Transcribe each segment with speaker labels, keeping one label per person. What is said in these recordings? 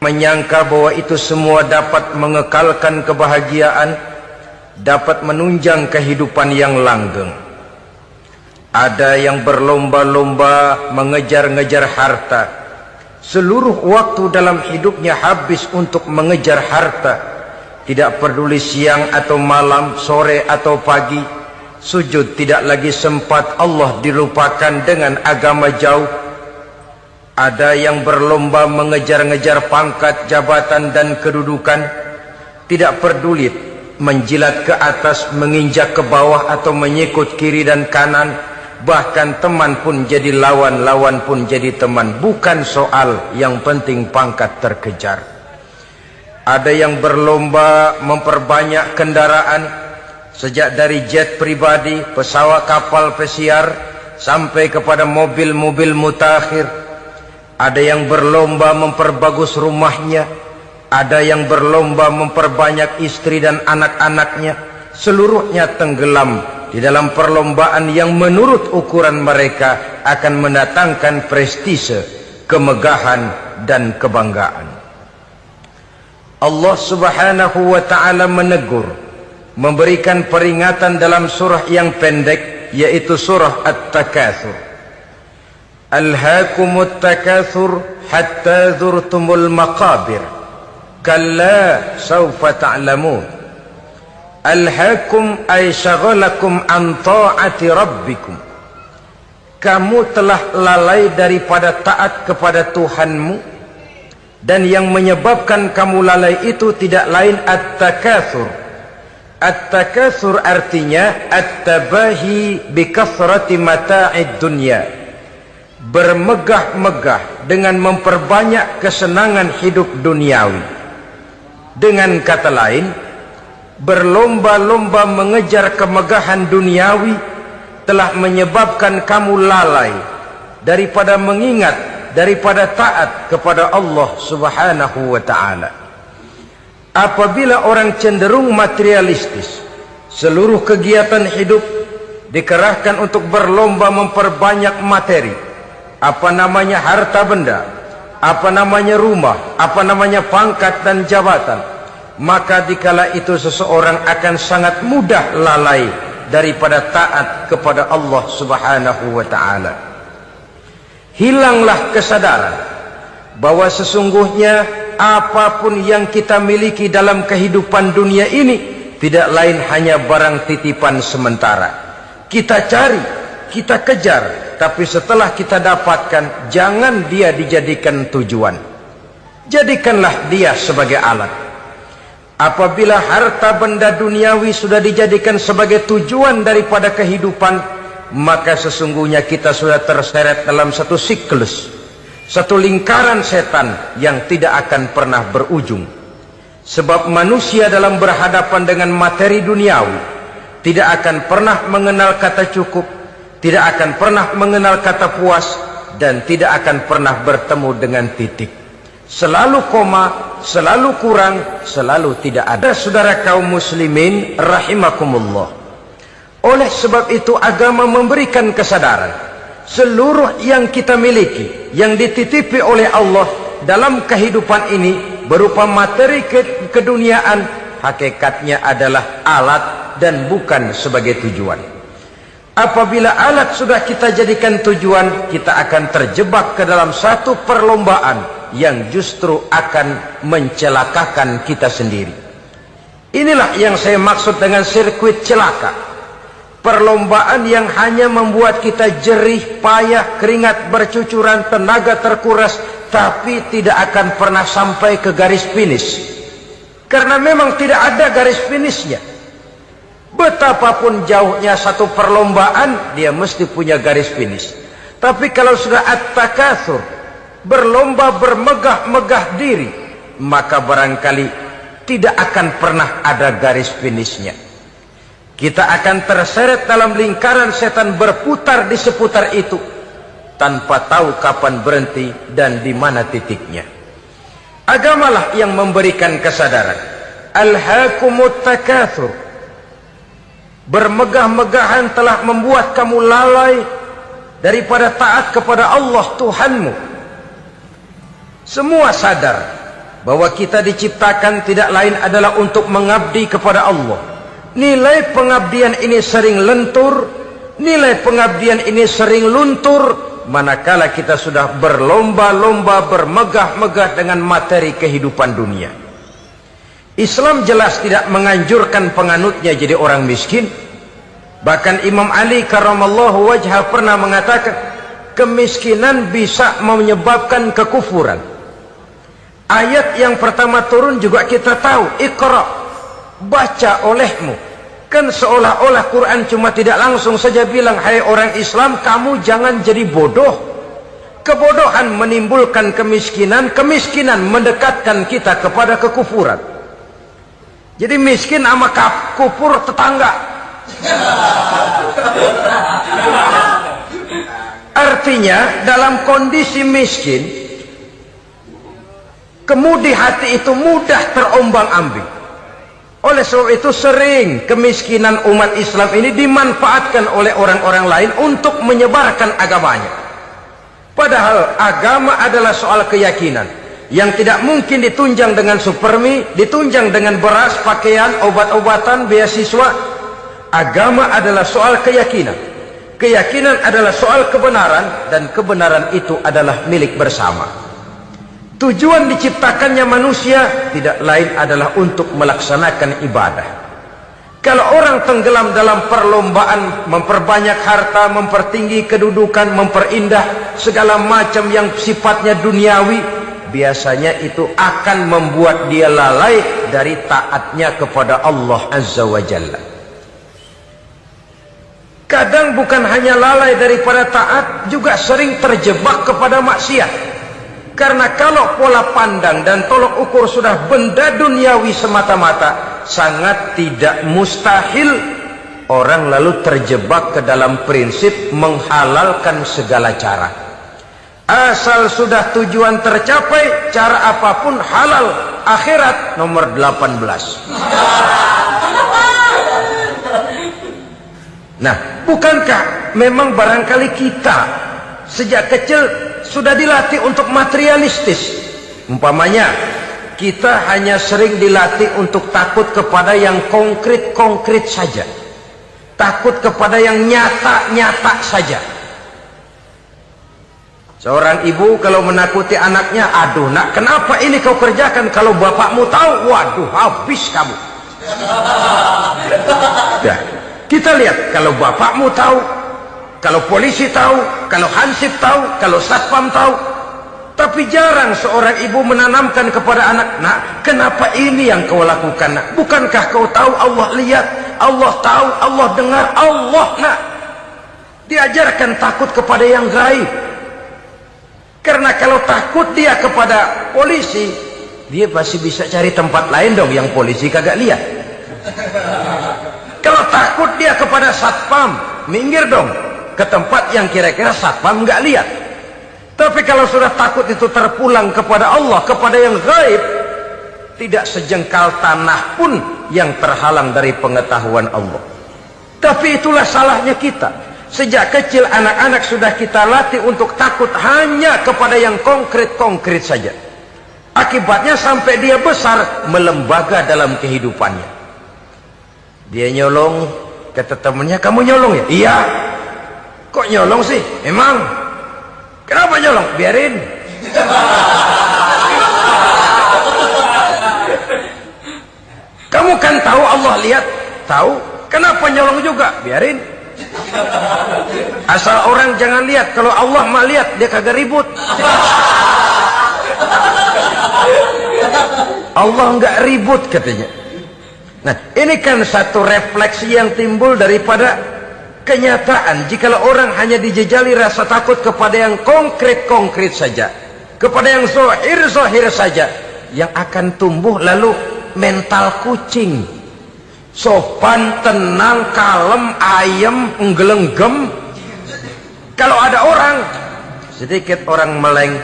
Speaker 1: menyangka bahwa itu semua dapat mengekalkan kebahagiaan, dapat menunjang kehidupan yang langgeng. Ada yang berlomba-lomba mengejar-ngejar harta. Seluruh waktu dalam hidupnya habis untuk mengejar harta. Tidak peduli siang atau malam, sore atau pagi. Sujud tidak lagi sempat, Allah dilupakan dengan agama jauh. Ada yang berlomba mengejar-ngejar pangkat, jabatan dan kedudukan. Tidak peduli menjilat ke atas, menginjak ke bawah atau menyikut kiri dan kanan. Bahkan teman pun jadi lawan, lawan pun jadi teman. Bukan soal, yang penting pangkat terkejar. Ada yang berlomba memperbanyak kendaraan, sejak dari jet pribadi, pesawat kapal pesiar, sampai kepada mobil-mobil mutakhir. Ada yang berlomba memperbagus rumahnya. Ada yang berlomba memperbanyak istri dan anak-anaknya. Seluruhnya tenggelam di dalam perlombaan yang menurut ukuran mereka akan mendatangkan prestise, kemegahan dan kebanggaan. Allah Subhanahu wa ta'ala menegur, memberikan peringatan dalam surah yang pendek, yaitu surah At-Takatsur. Alhaakumut takatsur hatta zurtumul maqabir, kalla sawfa ta'lamun. Alhaakum ay syagalakum an ta'ati rabbikum. Kamu telah lalai daripada taat kepada Tuhanmu, dan yang menyebabkan kamu lalai itu tidak lain at-takatsur. At-takatsur artinya at-tabahi bi kathrati mata'id dunya. Bermegah-megah dengan memperbanyak kesenangan hidup duniawi. Dengan kata lain, berlomba-lomba mengejar kemegahan duniawi telah menyebabkan kamu lalai daripada mengingat, daripada taat kepada Allah Subhanahu wa ta'ala. Apabila orang cenderung materialistis, seluruh kegiatan hidup dikerahkan untuk berlomba memperbanyak materi. Apa namanya harta benda, apa namanya rumah, apa namanya pangkat dan jabatan. Maka dikala itu seseorang akan sangat mudah lalai daripada taat kepada Allah Subhanahu wa ta'ala. Hilanglah kesadaran bahwa sesungguhnya apapun yang kita miliki dalam kehidupan dunia ini tidak lain hanya barang titipan sementara. Kita cari, kita kejar, tapi setelah kita dapatkan, jangan dia dijadikan tujuan. Jadikanlah dia sebagai alat. Apabila harta benda duniawi sudah dijadikan sebagai tujuan daripada kehidupan, maka sesungguhnya kita sudah terseret dalam satu siklus, satu lingkaran setan yang tidak akan pernah berujung. Sebab manusia dalam berhadapan dengan materi duniawi tidak akan pernah mengenal kata cukup, tidak akan pernah mengenal kata puas, dan tidak akan pernah bertemu dengan titik. Selalu koma, selalu kurang, selalu tidak ada. Saudara kaum muslimin rahimakumullah. Oleh sebab itu agama memberikan kesadaran seluruh yang kita miliki, yang dititipi oleh Allah dalam kehidupan ini berupa materi keduniaan, hakikatnya adalah alat dan bukan sebagai tujuan. Apabila alat sudah kita jadikan tujuan, kita akan terjebak ke dalam satu perlombaan yang justru akan mencelakakan kita sendiri. Inilah yang saya maksud dengan sirkuit celaka. Perlombaan yang hanya membuat kita jerih, payah, keringat bercucuran, tenaga terkuras, tapi tidak akan pernah sampai ke garis finish. Karena memang tidak ada garis finishnya. Betapapun jauhnya satu perlombaan, dia mesti punya garis finish. Tapi kalau sudah at-takatsur, berlomba bermegah-megah diri, maka barangkali tidak akan pernah ada garis finishnya. Kita akan terseret dalam lingkaran setan, berputar di seputar itu tanpa tahu kapan berhenti dan di mana titiknya. Agamalah yang memberikan kesadaran. Alhaakumut takatsur. Bermegah-megahan telah membuat kamu lalai daripada taat kepada Allah Tuhanmu. Semua sadar bahwa kita diciptakan tidak lain adalah untuk mengabdi kepada Allah. Nilai pengabdian ini sering lentur, nilai pengabdian ini sering luntur, manakala kita sudah berlomba-lomba bermegah-megah dengan materi kehidupan dunia. Islam jelas tidak menganjurkan penganutnya jadi orang miskin. Bahkan Imam Ali karramallahu wajhah pernah mengatakan, kemiskinan bisa menyebabkan kekufuran. Ayat yang pertama turun juga kita tahu, Iqra, baca olehmu. Kan seolah-olah Quran cuma tidak langsung saja bilang, hai orang Islam, kamu jangan jadi bodoh. Kebodohan menimbulkan kemiskinan, kemiskinan mendekatkan kita kepada kekufuran. Jadi miskin sama kufur tetangga. Artinya dalam kondisi miskin, kemudi hati itu mudah terombang-ambing. Oleh sebab itu sering kemiskinan umat Islam ini dimanfaatkan oleh orang-orang lain untuk menyebarkan agamanya. Padahal agama adalah soal keyakinan yang tidak mungkin ditunjang dengan supermi, ditunjang dengan beras, pakaian, obat-obatan, beasiswa. Agama adalah soal keyakinan. Keyakinan adalah soal kebenaran, dan kebenaran itu adalah milik bersama. Tujuan diciptakannya manusia tidak lain adalah untuk melaksanakan ibadah. Kalau orang tenggelam dalam perlombaan memperbanyak harta, mempertinggi kedudukan, memperindah segala macam yang sifatnya duniawi, biasanya itu akan membuat dia lalai dari taatnya kepada Allah Azza wa Jalla. Kadang bukan hanya lalai daripada taat, juga sering terjebak kepada maksiat. Karena kalau pola pandang dan tolok ukur sudah benda duniawi semata-mata, sangat tidak mustahil orang lalu terjebak ke dalam prinsip menghalalkan segala cara. Asal sudah tujuan tercapai, cara apapun halal. Akhirat nomor 18. Nah, bukankah memang barangkali kita sejak kecil sudah dilatih untuk materialistis? Umpamanya kita hanya sering dilatih untuk takut kepada yang konkret-konkret saja, takut kepada yang nyata-nyata saja. Seorang ibu kalau menakuti anaknya, aduh nak, kenapa ini kau kerjakan? Kalau bapakmu tahu, waduh, habis kamu. Ya, kita lihat, kalau bapakmu tahu, kalau polisi tahu, kalau hansip tahu, kalau satpam tahu. Tapi jarang seorang ibu menanamkan kepada anak, nak, kenapa ini yang kau lakukan, nak? Bukankah kau tahu Allah lihat, Allah tahu, Allah dengar, Allah, nak? Diajarkan takut kepada yang gaib. Karena kalau takut dia kepada polisi, dia pasti bisa cari tempat lain dong yang polisi kagak lihat. Kalau takut dia kepada satpam, minggir dong ke tempat yang kira-kira satpam nggak lihat. Tapi kalau sudah takut itu terpulang kepada Allah, kepada yang gaib, tidak sejengkal tanah pun yang terhalang dari pengetahuan Allah. Tapi itulah salahnya kita. Sejak kecil anak-anak sudah kita latih untuk takut hanya kepada yang konkret-konkret saja. Akibatnya sampai dia besar melembaga dalam kehidupannya. Dia nyolong, kata temannya, kamu nyolong ya? Iya. Kok nyolong sih? Emang? Kenapa nyolong? Biarin. Kamu kan tahu Allah lihat? Tahu. Kenapa nyolong juga? Biarin. Asal orang jangan lihat. Kalau Allah mah lihat, dia kagak ribut. Allah enggak ribut katanya. Nah, ini kan satu refleksi yang timbul daripada kenyataan. Jikalau orang hanya dijejali rasa takut kepada yang konkret-konkret saja, kepada yang zahir-zahir saja, yang akan tumbuh lalu mental kucing. Sopan, tenang, kalem, ayem, nggelenggem. Kalau ada orang, sedikit orang meleng,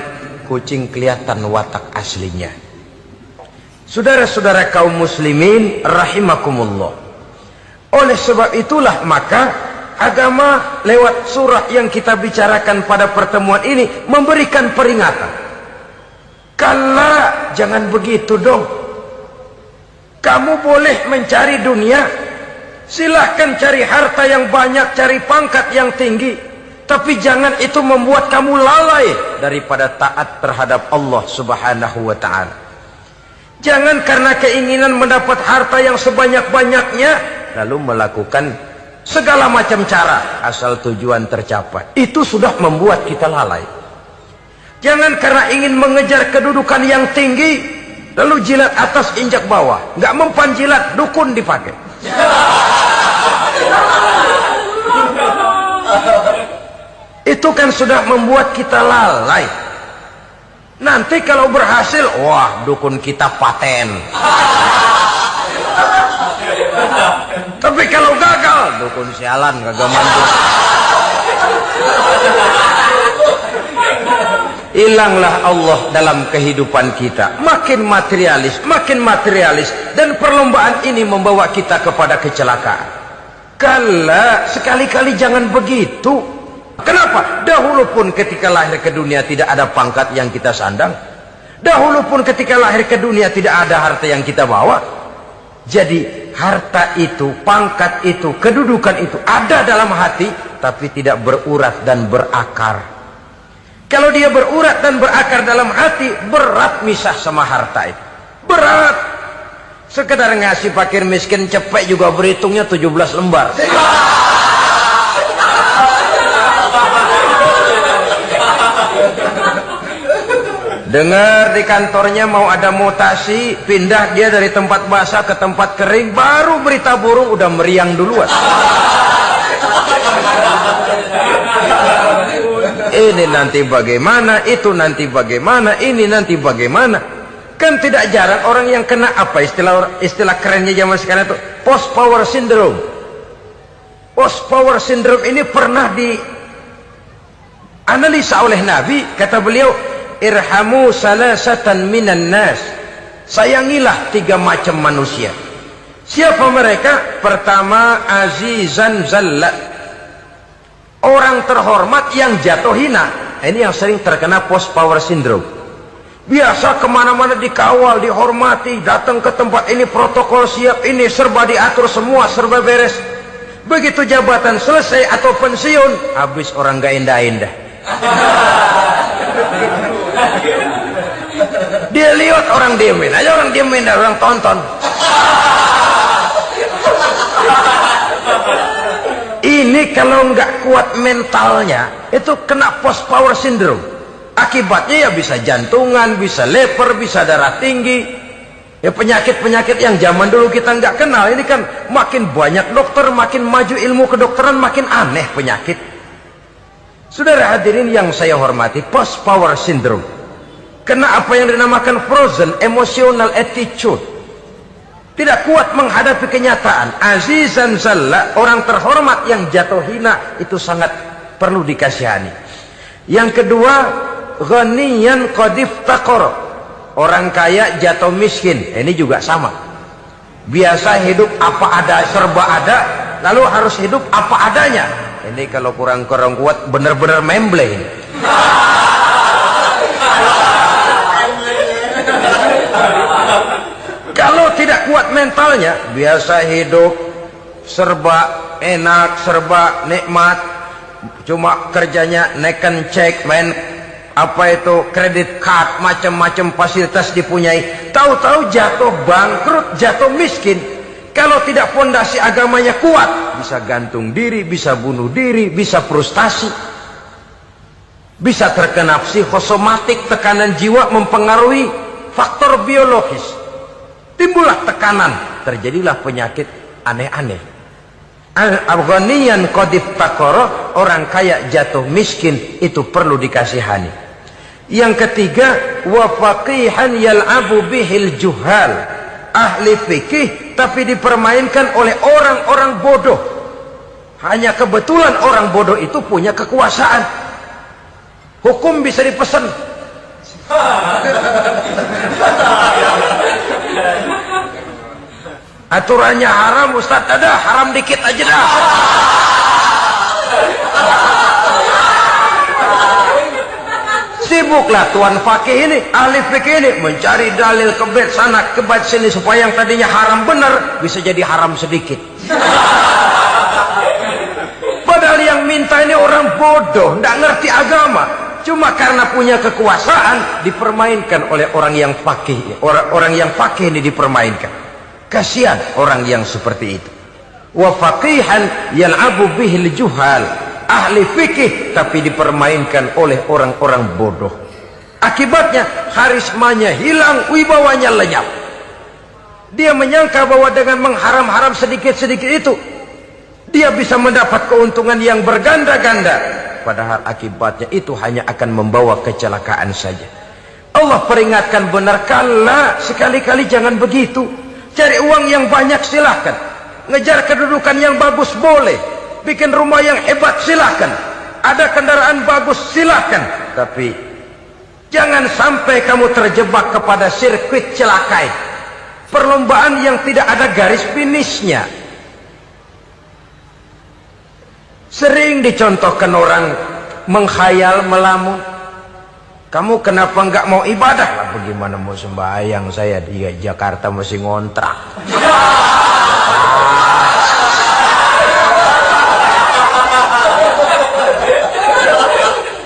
Speaker 1: kucing kelihatan watak aslinya. Saudara-saudara kaum muslimin rahimakumullah. Oleh sebab itulah maka agama lewat surah yang kita bicarakan pada pertemuan ini memberikan peringatan. Kala, jangan begitu dong. Kamu boleh mencari dunia, silahkan cari harta yang banyak, cari pangkat yang tinggi, tapi jangan itu membuat kamu lalai daripada taat terhadap Allah Subhanahu wa ta'ala. Jangan karena keinginan mendapat harta yang sebanyak-banyaknya lalu melakukan segala macam cara asal tujuan tercapai. Itu sudah membuat kita lalai. Jangan karena ingin mengejar kedudukan yang tinggi lalu jilat atas injak bawah. Nggak mempan jilat, dukun dipakai. Itu kan sudah membuat kita lalai. Nanti kalau berhasil, wah dukun kita paten. Tapi kalau gagal, dukun sialan kagak mampu. Hilanglah Allah dalam kehidupan kita. Makin materialis, dan perlombaan ini membawa kita kepada kecelakaan. Kala, sekali-kali jangan begitu. Kenapa? Dahulu pun ketika lahir ke dunia tidak ada pangkat yang kita sandang. Dahulu pun ketika lahir ke dunia tidak ada harta yang kita bawa. Jadi harta itu, pangkat itu, kedudukan itu ada dalam hati, tapi tidak berurat dan berakar. Kalau dia berurat dan berakar dalam hati, berat misah sama harta itu. Berat. Sekedar ngasih fakir miskin cepet juga berhitungnya 17 lembar. Dengar di kantornya mau ada mutasi, pindah dia dari tempat basah ke tempat kering, baru berita burung udah meriang duluan. Ini nanti bagaimana, itu nanti bagaimana, ini nanti bagaimana. Kan tidak jarang orang yang kena apa istilah kerennya zaman sekarang itu post power syndrome. Post power syndrome ini pernah dianalisa oleh Nabi. Kata beliau, irhamu salasatan minan nas. Sayangilah 3 macam manusia. Siapa mereka? Pertama, azizan zalla, orang terhormat yang jatuh hina. Ini yang sering terkena post power syndrome. Biasa kemana-mana dikawal, dihormati, datang ke tempat ini protokol siap, ini serba diatur semua, serba beres. Begitu jabatan selesai atau pensiun, habis orang gak indah-indah. Dia lihat orang diemin aja, orang diemin, orang tonton. Ini kalau nggak kuat mentalnya, itu kena post power syndrome. Akibatnya ya bisa jantungan, bisa leper, bisa darah tinggi. Ya penyakit-penyakit yang zaman dulu kita nggak kenal. Ini kan makin banyak dokter, makin maju ilmu kedokteran, makin aneh penyakit. Saudara hadirin yang saya hormati, post power syndrome kena apa yang dinamakan frozen emotional attitude. Tidak kuat menghadapi kenyataan. Azizan zalla, orang terhormat yang jatuh hina, itu sangat perlu dikasihani. Yang kedua, ghaniyan qad iftaqar, orang kaya jatuh miskin. Ini juga sama. Biasa hidup apa ada, serba ada, lalu harus hidup apa adanya. Ini kalau kurang-kurang kuat benar-benar memble ini. Kalau tidak kuat mentalnya, biasa hidup serba enak, serba nikmat, cuma kerjanya neken cek, main apa itu kredit card, macam-macam fasilitas dipunyai. Tahu-tahu jatuh bangkrut, jatuh miskin. Kalau tidak fondasi agamanya kuat, bisa gantung diri, bisa bunuh diri, bisa frustasi, bisa terkena psikosomatik, tekanan jiwa mempengaruhi faktor biologis. Timbullah tekanan, terjadilah penyakit aneh-aneh. Al-ghaniyan qad iftaqara, orang kaya jatuh miskin, itu perlu dikasihani. Yang ketiga, wa faqihan yal'abu bihil juhal, ahli fikih tapi dipermainkan oleh orang-orang bodoh. Hanya kebetulan orang bodoh itu punya kekuasaan. Hukum bisa dipesan. Aturannya haram, Ustaz, ada haram dikit aja dah. Sibuklah tuan fakih ini, ahli fikih ini mencari dalil kebet sana kebet sini supaya yang tadinya haram benar bisa jadi haram sedikit. Padahal yang minta ini orang bodoh, tidak ngerti agama. Cuma karena punya kekuasaan dipermainkan oleh orang yang fakih. Orang yang fakih ini dipermainkan. Kasihan orang yang seperti itu. Wa faqihan yal'abu bihil juhal. Ahli fikih tapi dipermainkan oleh orang-orang bodoh. Akibatnya karismanya hilang, wibawanya lenyap. Dia menyangka bahwa dengan mengharam-haram sedikit-sedikit itu dia bisa mendapat keuntungan yang berganda-ganda, padahal akibatnya itu hanya akan membawa kecelakaan saja. Allah peringatkan benar, kala sekali-kali jangan begitu. Cari uang yang banyak silahkan, ngejar kedudukan yang bagus boleh, bikin rumah yang hebat silahkan, ada kendaraan bagus silahkan, tapi jangan sampai kamu terjebak kepada sirkuit celakai, perlombaan yang tidak ada garis finishnya. Sering dicontohkan orang menghayal, melamun. Kamu kenapa enggak mau ibadah? Lah bagaimana mau sembahyang, saya di Jakarta masih ngontrak.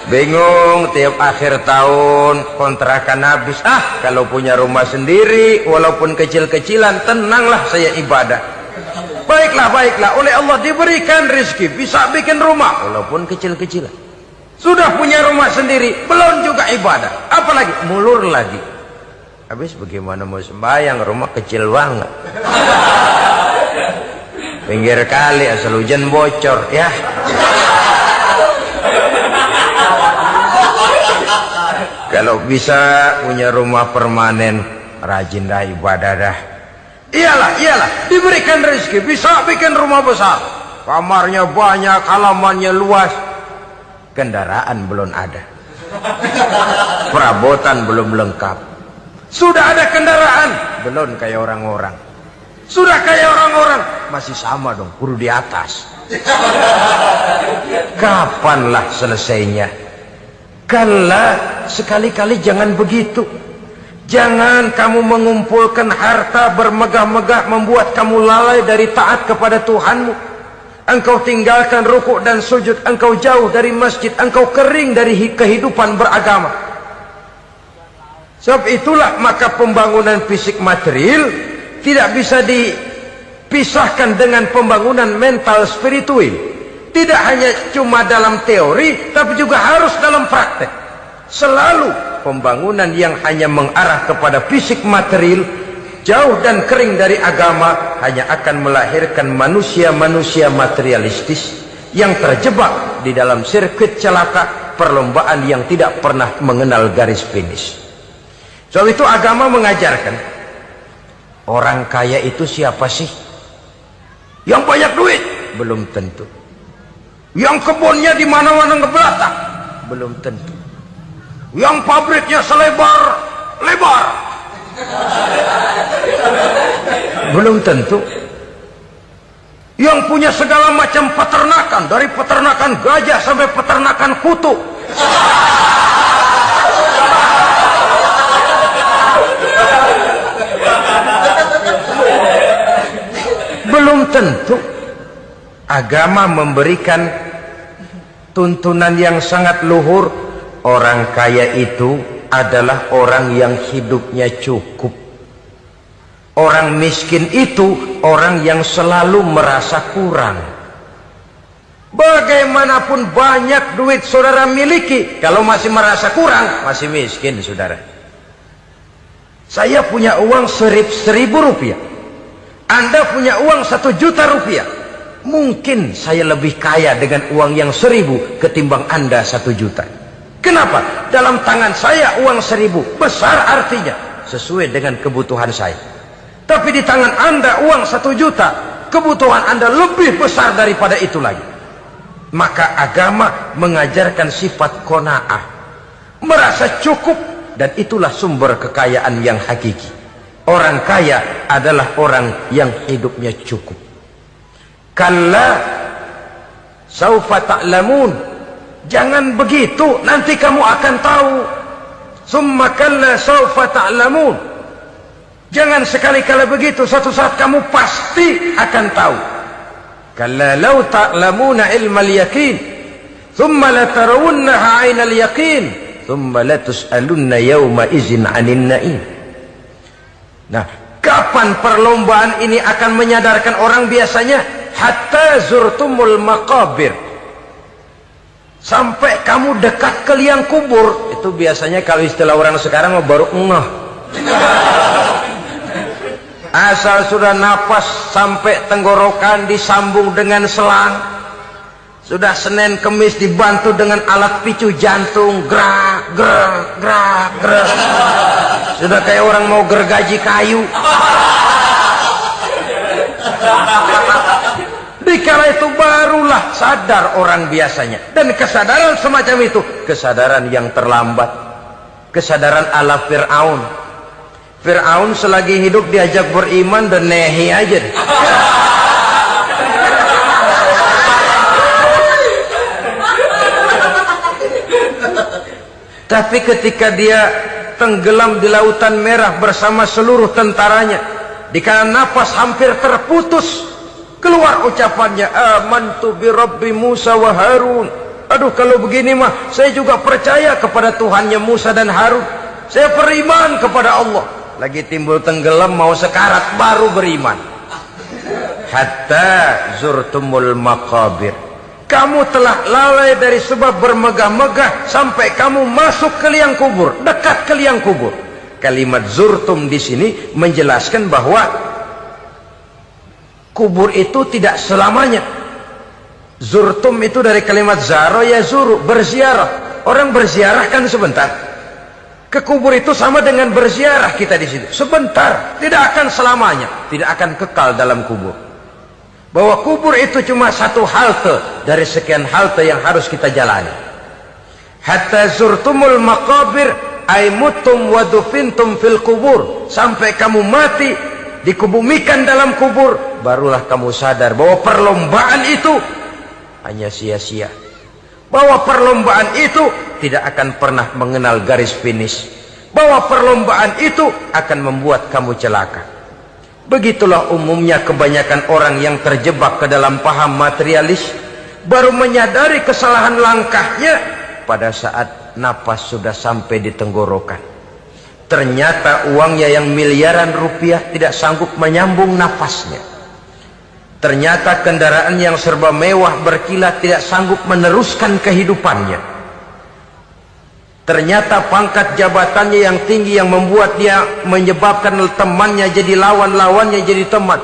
Speaker 1: Bingung, tiap akhir tahun kontrakan habis. Kalau punya rumah sendiri walaupun kecil-kecilan, tenanglah saya ibadah. Baiklah, oleh Allah diberikan rezeki, bisa bikin rumah walaupun kecil-kecilan. Sudah punya rumah sendiri, belum juga ibadah, apalagi mulur lagi. Habis bagaimana mau sembahyang, rumah kecil banget. Pinggir kali, asal hujan bocor ya. Kalau bisa punya rumah permanen, rajin dah ibadah dah. Iyalah, diberikan rezeki, bisa bikin rumah besar, kamarnya banyak, halamannya luas, kendaraan belum ada, perabotan belum lengkap. Sudah ada kendaraan, belum kayak orang-orang. Sudah kayak orang-orang, masih sama dong, kudu di atas. Kapanlah selesainya? Kala, sekali-kali jangan begitu. Jangan kamu mengumpulkan harta bermegah-megah membuat kamu lalai dari taat kepada Tuhanmu. Engkau tinggalkan rukuk dan sujud, engkau jauh dari masjid, engkau kering dari kehidupan beragama. Sebab itulah maka pembangunan fisik material tidak bisa dipisahkan dengan pembangunan mental spiritual. Tidak hanya cuma dalam teori, tapi juga harus dalam praktek. Selalu pembangunan yang hanya mengarah kepada fisik material, jauh dan kering dari agama, hanya akan melahirkan manusia-manusia materialistis yang terjebak di dalam sirkuit celaka, perlombaan yang tidak pernah mengenal garis finish. Sebab itu agama mengajarkan, orang kaya itu siapa sih? Yang banyak duit? Belum tentu. Yang kebunnya di mana-mana ngebelakang? Belum tentu. Yang pabriknya selebar-lebar? Belum tentu. Yang punya segala macam peternakan, dari peternakan gajah sampai peternakan kutu? Belum tentu. Agama memberikan tuntunan yang sangat luhur. Orang kaya itu adalah orang yang hidupnya cukup. Orang miskin itu orang yang selalu merasa kurang. Bagaimanapun banyak duit saudara miliki, kalau masih merasa kurang, masih miskin saudara. Saya punya uang 1.000 rupiah, Anda punya uang 1 juta rupiah. Mungkin saya lebih kaya dengan uang yang 1.000 ketimbang Anda 1 juta. Kenapa? Dalam tangan saya uang 1.000 besar, artinya sesuai dengan kebutuhan saya. Tapi di tangan Anda uang 1 juta, kebutuhan Anda lebih besar daripada itu lagi. Maka agama mengajarkan sifat qanaah, merasa cukup, dan itulah sumber kekayaan yang hakiki. Orang kaya adalah orang yang hidupnya cukup. Kalla saufa ta'lamun, Jangan begitu, nanti kamu akan tahu. Summa kalla sawfa ta'lamun. Jangan sekali-kali begitu, suatu saat kamu pasti akan tahu. Kalla law ta'lamuna ilmal yaqin, thumma latarawunnaha 'ainal yaqin, thumma latus'alunna yawma idzin 'anil na'im. Nah, kapan perlombaan ini akan menyadarkan orang biasanya? Hatta zurtumul maqabir. Sampai kamu dekat ke liang kubur. Itu biasanya kalau istilah orang sekarang baru ngeh. Asal sudah napas sampai tenggorokan disambung dengan selang. Sudah Senin Kemis dibantu dengan alat picu jantung. Gerak, gerak, gerak, gerak. Sudah kayak orang mau gergaji kayu. Dikala itu barulah sadar orang biasanya. Dan kesadaran semacam itu, kesadaran yang terlambat. Kesadaran ala Fir'aun. Fir'aun selagi hidup diajak beriman dan nehi aja. Tapi ketika dia tenggelam di lautan merah bersama seluruh tentaranya, dikala napas hampir terputus, keluar ucapannya, amantu bi Rabbi Musa wa Harun. Aduh, kalau begini mah saya juga percaya kepada Tuhannya Musa dan Harun. Saya beriman kepada Allah. Lagi timbul tenggelam mau sekarat baru beriman. Hatta zurtumul maqabir. Kamu telah lalai dari sebab bermegah-megah sampai kamu masuk ke liang kubur, dekat ke liang kubur. Kalimat zurtum di sini menjelaskan bahwa kubur itu tidak selamanya. Zurtum itu dari kalimat zaro ya zuru, berziarah. Orang berziarah kan sebentar. Ke kubur itu sama dengan berziarah kita di situ. Sebentar, tidak akan selamanya, tidak akan kekal dalam kubur. Bahwa kubur itu cuma satu halte dari sekian halte yang harus kita jalani. Hatta zurtumul maqabir ay mutum wa dufintum fil kubur. Sampai kamu mati, dikubumikan dalam kubur, barulah kamu sadar bahwa perlombaan itu hanya sia-sia. Bahwa perlombaan itu tidak akan pernah mengenal garis finish. Bahwa perlombaan itu akan membuat kamu celaka. Begitulah umumnya kebanyakan orang yang terjebak ke dalam paham materialis, baru menyadari kesalahan langkahnya pada saat napas sudah sampai di tenggorokan. Ternyata uangnya yang miliaran rupiah tidak sanggup menyambung napasnya. Ternyata kendaraan yang serba mewah berkilat tidak sanggup meneruskan kehidupannya. Ternyata pangkat jabatannya yang tinggi yang membuat dia menyebabkan temannya jadi lawan-lawannya jadi teman,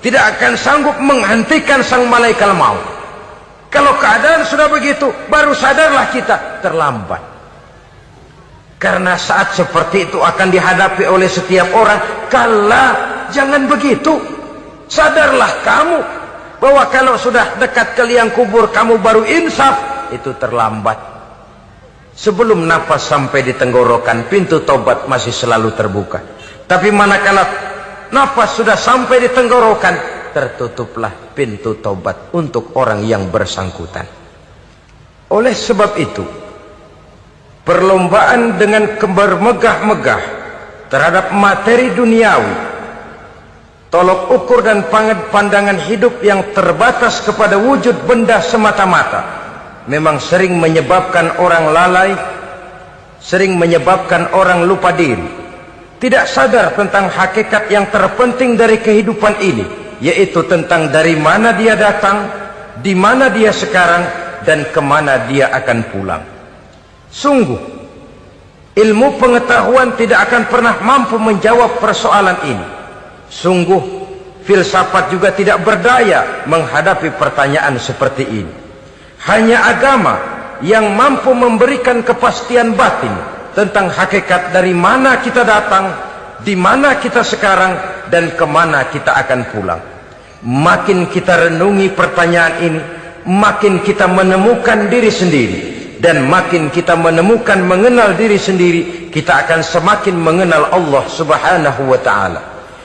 Speaker 1: tidak akan sanggup menghentikan sang malaikat maut. Kalau keadaan sudah begitu, baru sadarlah kita terlambat. Karena saat seperti itu akan dihadapi oleh setiap orang. Kala, jangan begitu. Sadarlah kamu bahwa kalau sudah dekat ke liang kubur kamu baru insaf, itu terlambat. Sebelum nafas sampai di tenggorokan, pintu tobat masih selalu terbuka. Tapi manakala nafas sudah sampai di tenggorokan, tertutuplah pintu tobat untuk orang yang bersangkutan. Oleh sebab itu, perlombaan dengan bermegah-megah terhadap materi duniawi, tolok ukur dan pandangan hidup yang terbatas kepada wujud benda semata-mata, memang sering menyebabkan orang lalai, sering menyebabkan orang lupa diri, tidak sadar tentang hakikat yang terpenting dari kehidupan ini, yaitu tentang dari mana dia datang, di mana dia sekarang, dan kemana dia akan pulang. Sungguh, ilmu pengetahuan tidak akan pernah mampu menjawab persoalan ini. Sungguh, filsafat juga tidak berdaya menghadapi pertanyaan seperti ini. Hanya agama yang mampu memberikan kepastian batin tentang hakikat dari mana kita datang, di mana kita sekarang, dan kemana kita akan pulang. Makin kita renungi pertanyaan ini, makin kita menemukan diri sendiri. Dan makin kita menemukan mengenal diri sendiri, kita akan semakin mengenal Allah Subhanahu wa ta'ala.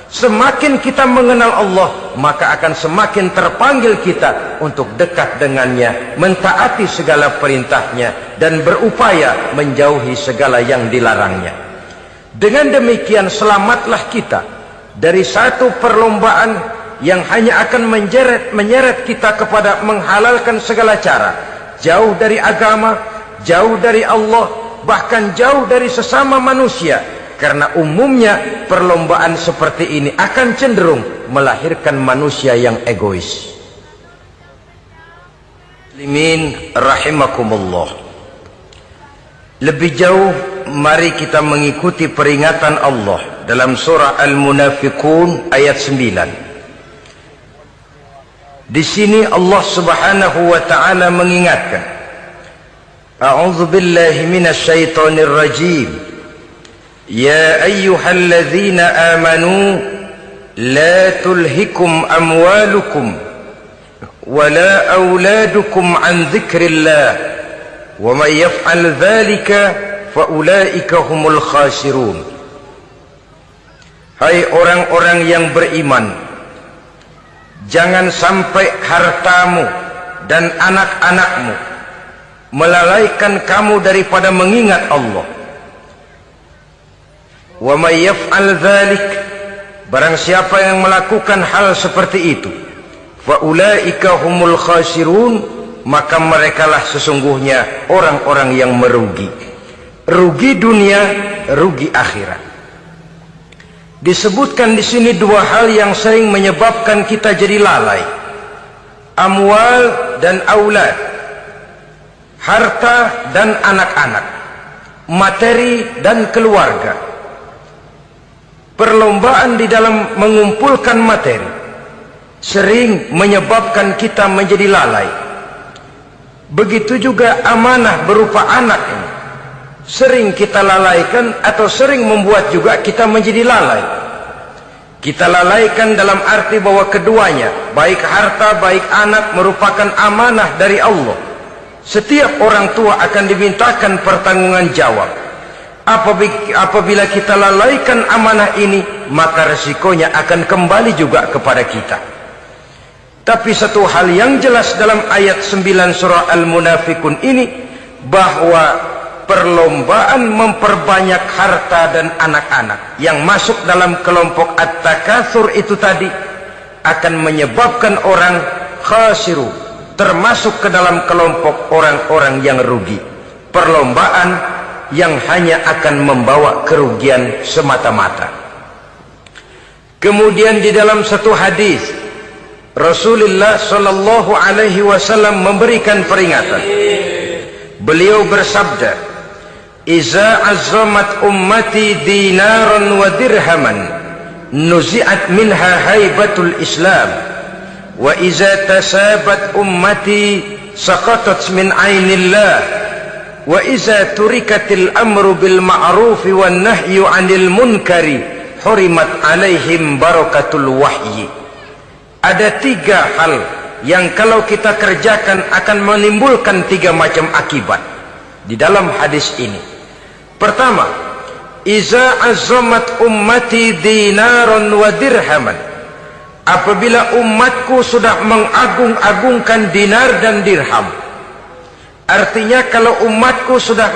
Speaker 1: Semakin kita mengenal Allah, maka akan semakin terpanggil kita untuk dekat dengannya, mentaati segala perintahnya, dan berupaya menjauhi segala yang dilarangnya. Dengan demikian selamatlah kita dari satu perlombaan yang hanya akan menyeret kita kepada menghalalkan segala cara, jauh dari agama, jauh dari Allah, bahkan jauh dari sesama manusia. Karena umumnya perlombaan seperti ini akan cenderung melahirkan manusia yang egois. Muslimin rahimakumullah. Lebih jauh, mari kita mengikuti peringatan Allah dalam surah Al-Munafiqun ayat 9. Di sini Allah Subhanahu wa taala mengingatkan, A'udzu billahi minasy syaithanir rajim. Ya ayyuhalladzina amanu la tulhikum amwalukum wala auladukum an dzikrillah wa may yaf'al dzalika fa ulaika humul khasirun. Hai orang-orang yang beriman, jangan sampai hartamu dan anak-anakmu melalaikan kamu daripada mengingat Allah. Wa may yaf'al dzalik, barang siapa yang melakukan hal seperti itu, fa ulaika humul khasirun, maka merekalah sesungguhnya orang-orang yang merugi. Rugi dunia, rugi akhirat. Disebutkan di sini dua hal yang sering menyebabkan kita jadi lalai. Amwal dan aulad. Harta dan anak-anak. Materi dan keluarga. Perlombaan di dalam mengumpulkan materi sering menyebabkan kita menjadi lalai. Begitu juga amanah berupa anak ini sering kita lalaikan atau sering membuat juga kita menjadi lalai. Kita lalaikan dalam arti bahwa keduanya, baik harta baik anak, merupakan amanah dari Allah. Setiap orang tua akan dimintakan pertanggungan jawab. Apabila kita lalaikan amanah ini, maka resikonya akan kembali juga kepada kita. Tapi satu hal yang jelas dalam ayat 9 surah Al-Munafiqun ini, bahwa perlombaan memperbanyak harta dan anak-anak yang masuk dalam kelompok at-takatsur itu tadi akan menyebabkan orang khasiru, termasuk ke dalam kelompok orang-orang yang rugi. Perlombaan yang hanya akan membawa kerugian semata-mata. Kemudian di dalam satu hadis Rasulullah sallallahu alaihi wasallam memberikan peringatan. Beliau bersabda, "Iza azzamat ummati dinaran wa dirhaman, nuzi'at minha haibatul Islam, wa iza tasabat ummati saqatat min ainillah." Wa iza turikatil amru bil ma'rufi wan nahyu 'anil munkari hurimat 'alaihim barakatul wahyi. Ada tiga hal yang kalau kita kerjakan akan menimbulkan tiga macam akibat di dalam hadis ini. Pertama, iza azzamat ummati dinaran wa dirhaman. Apabila umatku sudah mengagung-agungkan dinar dan dirham, artinya kalau umatku sudah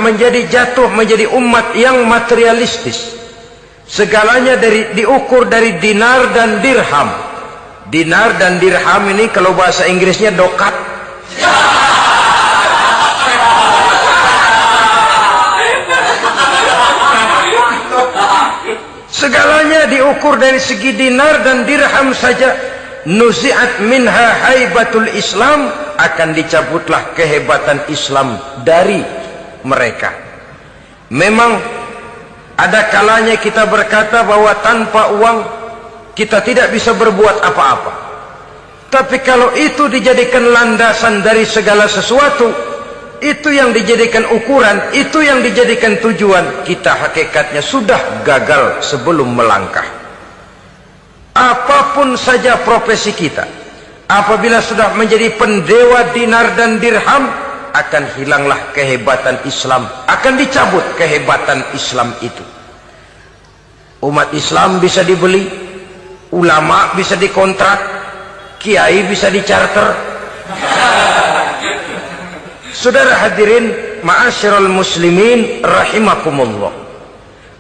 Speaker 1: jatuh menjadi umat yang materialistis, segalanya diukur dari dinar dan dirham. Dinar dan dirham ini kalau bahasa Inggrisnya dokat. Segalanya diukur dari segi dinar dan dirham saja. Nuzi'at minha haibatul Islam, akan dicabutlah kehebatan Islam dari mereka. Memang ada kalanya kita berkata bahwa tanpa uang kita tidak bisa berbuat apa-apa. Tapi kalau itu dijadikan landasan dari segala sesuatu, itu yang dijadikan ukuran, itu yang dijadikan tujuan, kita hakikatnya sudah gagal sebelum melangkah. Apapun saja profesi kita, apabila sudah menjadi pendewa dinar dan dirham, akan hilanglah kehebatan Islam, akan dicabut kehebatan Islam itu. Umat Islam bisa dibeli, ulama bisa dikontrak, kiai bisa dicarter. Saudara hadirin ma'asyiral muslimin rahimakumullah,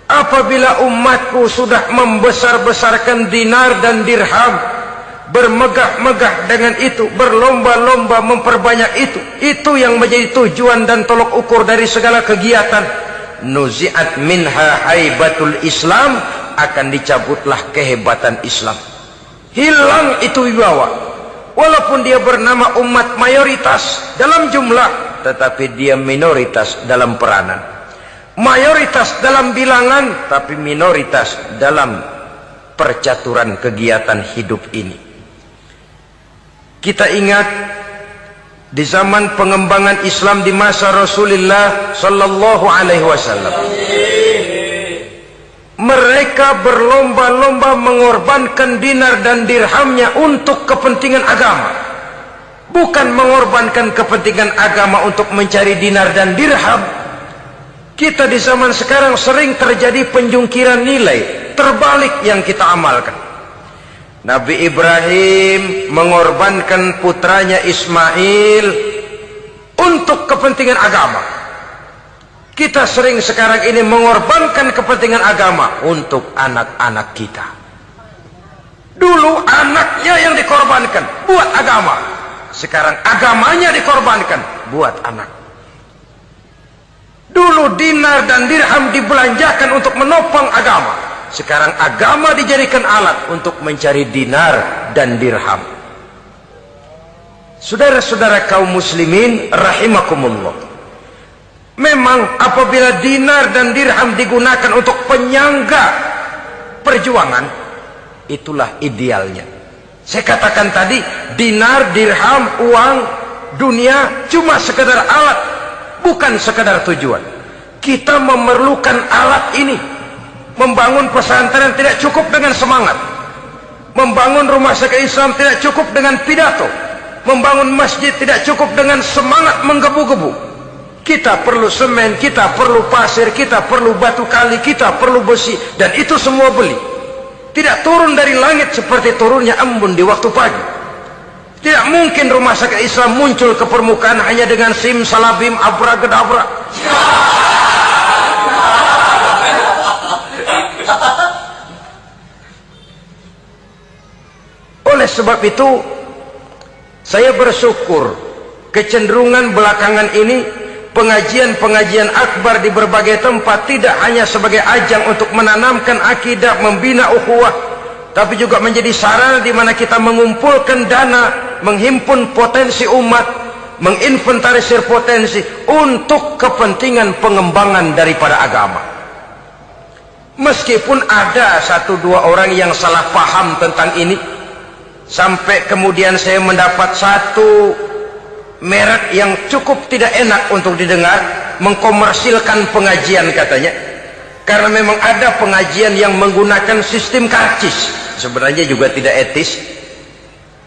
Speaker 1: apabila umatku sudah membesar-besarkan dinar dan dirham, bermegah-megah dengan itu, berlomba-lomba memperbanyak itu yang menjadi tujuan dan tolok ukur dari segala kegiatan, nuzi'at minha haibatul Islam, akan dicabutlah kehebatan Islam. Hilang itu wibawa. Walaupun dia bernama umat mayoritas dalam jumlah, tetapi dia minoritas dalam peranan. Mayoritas dalam bilangan, tapi minoritas dalam percaturan kegiatan hidup ini. Kita ingat di zaman pengembangan Islam di masa Rasulullah sallallahu alaihi wasallam, mereka berlomba-lomba mengorbankan dinar dan dirhamnya untuk kepentingan agama, bukan mengorbankan kepentingan agama untuk mencari dinar dan dirham. Kita di zaman sekarang sering terjadi penjungkiran nilai, terbalik yang kita amalkan. Nabi Ibrahim mengorbankan putranya Ismail untuk kepentingan agama. Kita sering sekarang ini mengorbankan kepentingan agama untuk anak-anak kita. Dulu anaknya yang dikorbankan buat agama, sekarang agamanya dikorbankan buat anak. Dulu dinar dan dirham dibelanjakan untuk menopang agama, sekarang agama dijadikan alat untuk mencari dinar dan dirham. Saudara-saudara kaum muslimin rahimakumullah, memang apabila dinar dan dirham digunakan untuk penyangga perjuangan, itulah idealnya. Saya katakan tadi, dinar, dirham, uang, dunia cuma sekedar alat, bukan sekedar tujuan. Kita memerlukan alat ini. Membangun pesantren tidak cukup dengan semangat. Membangun rumah sakit Islam tidak cukup dengan pidato. Membangun masjid tidak cukup dengan semangat menggebu-gebu. Kita perlu semen, kita perlu pasir, kita perlu batu kali, kita perlu besi, dan itu semua beli. Tidak turun dari langit seperti turunnya embun di waktu pagi. Tidak mungkin rumah sakit Islam muncul ke permukaan hanya dengan simsalabim abracadabra. Oleh sebab itu, saya bersyukur kecenderungan belakangan ini pengajian-pengajian akbar di berbagai tempat tidak hanya sebagai ajang untuk menanamkan akidah, membina ukhuwah, tapi juga menjadi sarana di mana kita mengumpulkan dana, menghimpun potensi umat, menginventarisir potensi untuk kepentingan pengembangan daripada agama. Meskipun ada satu dua orang yang salah paham tentang ini, sampai kemudian saya mendapat satu merek yang cukup tidak enak untuk didengar, mengkomersilkan pengajian katanya, karena memang ada pengajian yang menggunakan sistem karcis, sebenarnya juga tidak etis.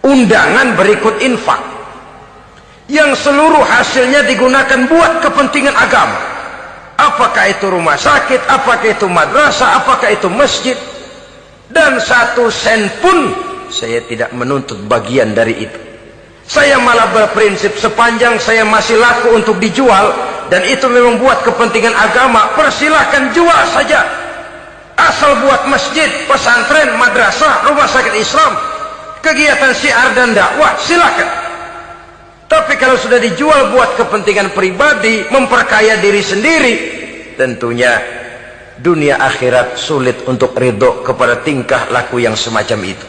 Speaker 1: Undangan berikut infak yang seluruh hasilnya digunakan buat kepentingan agama, apakah itu rumah sakit, apakah itu madrasah, apakah itu masjid, dan satu sen pun saya tidak menuntut bagian dari itu. Saya malah berprinsip sepanjang saya masih laku untuk dijual dan itu memang buat kepentingan agama, persilahkan jual saja, asal buat masjid, pesantren, madrasah, rumah sakit Islam, kegiatan syiar dan dakwah, silakan. Tapi kalau sudah dijual buat kepentingan pribadi, memperkaya diri sendiri, tentunya dunia akhirat sulit untuk ridho kepada tingkah laku yang semacam itu.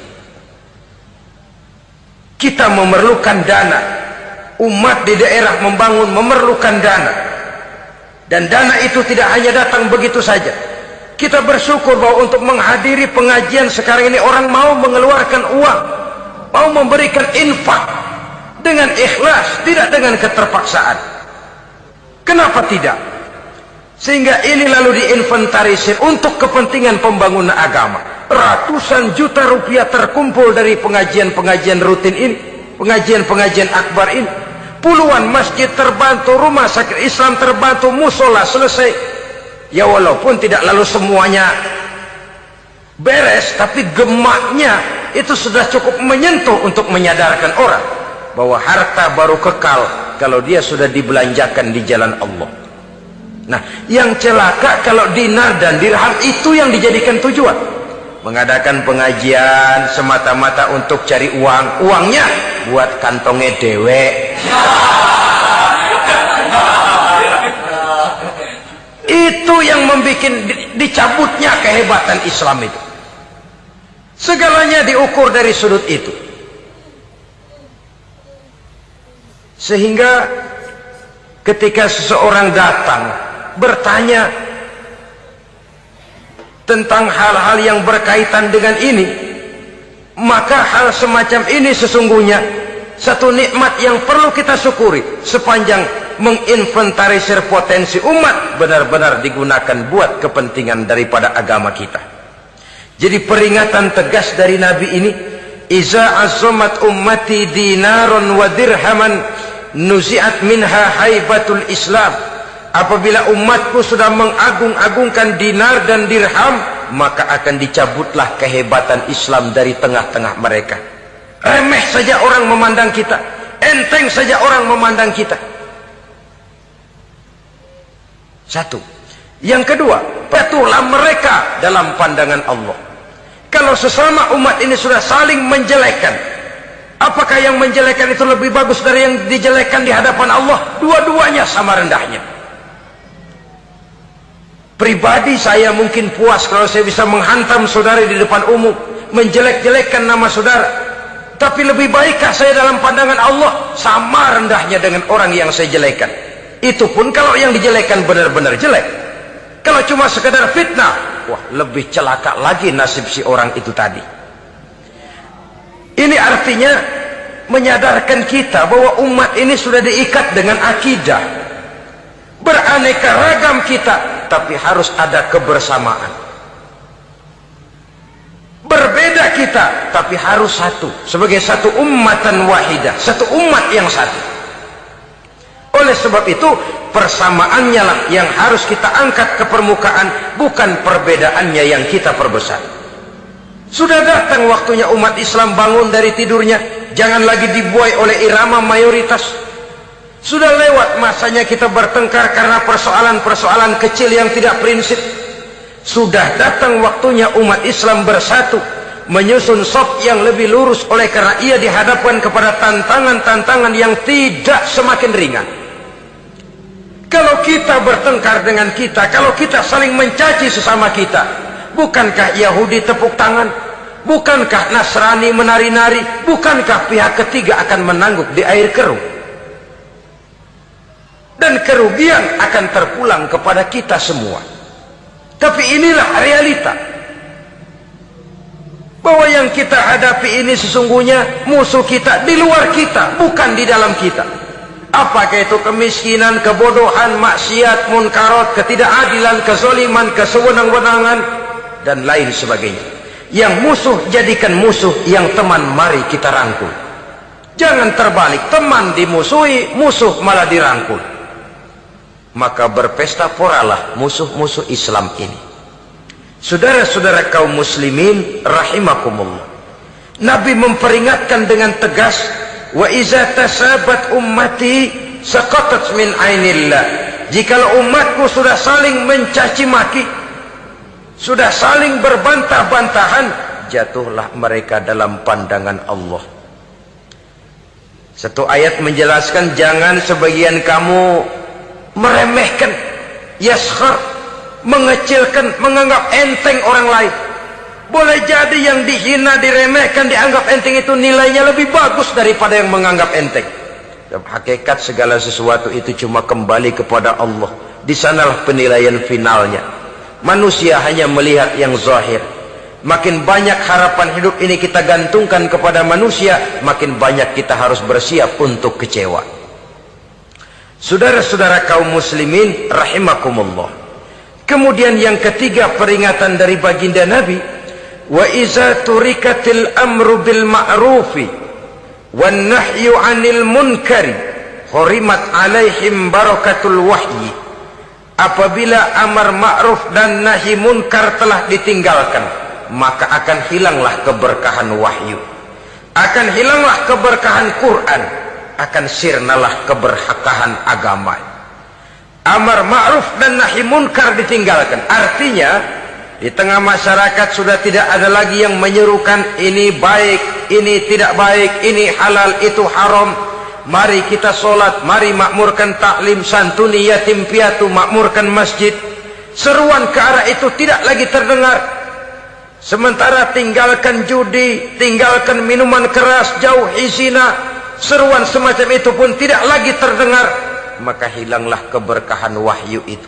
Speaker 1: Kita memerlukan dana, umat di daerah membangun memerlukan dana, dan dana itu tidak hanya datang begitu saja. Kita bersyukur bahwa untuk menghadiri pengajian sekarang ini orang mau mengeluarkan uang, mau memberikan infak dengan ikhlas, tidak dengan keterpaksaan. Kenapa tidak? Sehingga ini lalu diinventarisir untuk kepentingan pembangunan agama. Ratusan juta rupiah terkumpul dari pengajian-pengajian rutin ini, pengajian-pengajian akbar ini. Puluhan masjid terbantu, rumah sakit Islam terbantu, musola selesai. Ya walaupun tidak lalu semuanya beres, tapi gemaknya itu sudah cukup menyentuh untuk menyadarkan orang bahwa harta baru kekal kalau dia sudah dibelanjakan di jalan Allah. Nah, yang celaka kalau dinar dan dirham itu yang dijadikan tujuan. Mengadakan pengajian semata-mata untuk cari uang, uangnya buat kantongnya dewek. Itu yang membuat dicabutnya kehebatan Islam itu. Segalanya diukur dari sudut itu. Sehingga ketika seseorang datang bertanya tentang hal-hal yang berkaitan dengan ini, maka hal semacam ini sesungguhnya satu nikmat yang perlu kita syukuri sepanjang menginventarisir potensi umat benar-benar digunakan buat kepentingan daripada agama kita. Jadi peringatan tegas dari Nabi ini, iza azamat ummati dinaron wa dirhaman nuzi'at minha haibatul Islam. Apabila umatku sudah mengagung-agungkan dinar dan dirham, maka akan dicabutlah kehebatan Islam dari tengah-tengah mereka. Remeh saja orang memandang kita, enteng saja orang memandang kita. Satu. Yang kedua, patuhlah mereka dalam pandangan Allah. Kalau sesama umat ini sudah saling menjelekkan, apakah yang menjelekkan itu lebih bagus dari yang dijelekkan di hadapan Allah? Dua-duanya sama rendahnya. Pribadi saya mungkin puas kalau saya bisa menghantam saudara di depan umum, menjelek-jelekkan nama saudara. Tapi lebih baikkah saya dalam pandangan Allah? Sama rendahnya dengan orang yang saya jelekkan. Itu pun kalau yang dijelekkan benar-benar jelek. Kalau cuma sekedar fitnah, wah, lebih celaka lagi nasib si orang itu tadi. Ini artinya menyadarkan kita bahwa umat ini sudah diikat dengan akidah. Beraneka ragam kita, tapi harus ada kebersamaan. Berbeda kita, tapi harus satu. Sebagai satu ummatan wahidah, satu umat yang satu. Oleh sebab itu, persamaannya lah yang harus kita angkat ke permukaan, bukan perbedaannya yang kita perbesar. Sudah datang waktunya umat Islam bangun dari tidurnya, jangan lagi dibuai oleh irama mayoritas. Sudah lewat masanya kita bertengkar karena persoalan-persoalan kecil yang tidak prinsip. Sudah datang waktunya umat Islam bersatu, menyusun saf yang lebih lurus oleh karena ia dihadapkan kepada tantangan-tantangan yang tidak semakin ringan. Kalau kita bertengkar dengan kita, kalau kita saling mencaci sesama kita, bukankah Yahudi tepuk tangan? Bukankah Nasrani menari-nari? Bukankah pihak ketiga akan menangguk di air keruh? Dan kerugian akan terpulang kepada kita semua. Tapi inilah realita, bahwa yang kita hadapi ini sesungguhnya musuh kita di luar kita, bukan di dalam kita. Apakah itu kemiskinan, kebodohan, maksiat, munkarat, ketidakadilan, kezaliman, kesewenang-wenangan, dan lain sebagainya. Yang musuh jadikan musuh, yang teman mari kita rangkul. Jangan terbalik, teman dimusuhi, musuh malah dirangkul. Maka berpesta poralah musuh-musuh Islam ini. Saudara-saudara kaum muslimin rahimakumullah, Nabi memperingatkan dengan tegas, wa iza tasabat ummati saqatat min ainillah. Jikalau umatku sudah saling mencaci maki, sudah saling berbantah-bantahan, jatuhlah mereka dalam pandangan Allah. Satu ayat menjelaskan, jangan sebagian kamu meremehkan, yaskhar, mengecilkan, menganggap enteng orang lain. Boleh jadi yang dihina, diremehkan, dianggap enteng itu nilainya lebih bagus daripada yang menganggap enteng. Dan hakikat segala sesuatu itu cuma kembali kepada Allah. Di sanalah penilaian finalnya. Manusia hanya melihat yang zahir. Makin banyak harapan hidup ini kita gantungkan kepada manusia, makin banyak kita harus bersiap untuk kecewa. Saudara-saudara kaum muslimin rahimakumullah. Kemudian yang ketiga peringatan dari baginda Nabi, wa iza turikatil amru bil ma'rufi wan nahyu 'anil munkari hurimat 'alaihim barakatul wahyi. Apabila amar ma'ruf dan nahi munkar telah ditinggalkan, maka akan hilanglah keberkahan wahyu, akan hilanglah keberkahan Quran, akan sirnalah keberkahan agama. Amar ma'ruf dan nahi munkar ditinggalkan. Artinya di tengah masyarakat sudah tidak ada lagi yang menyerukan ini baik, ini tidak baik, ini halal, itu haram. Mari kita sholat, mari makmurkan taklim, santuni yatim piatu, makmurkan masjid. Seruan ke arah itu tidak lagi terdengar. Sementara tinggalkan judi, tinggalkan minuman keras, jauhi zina, seruan semacam itu pun tidak lagi terdengar. Maka hilanglah keberkahan wahyu itu.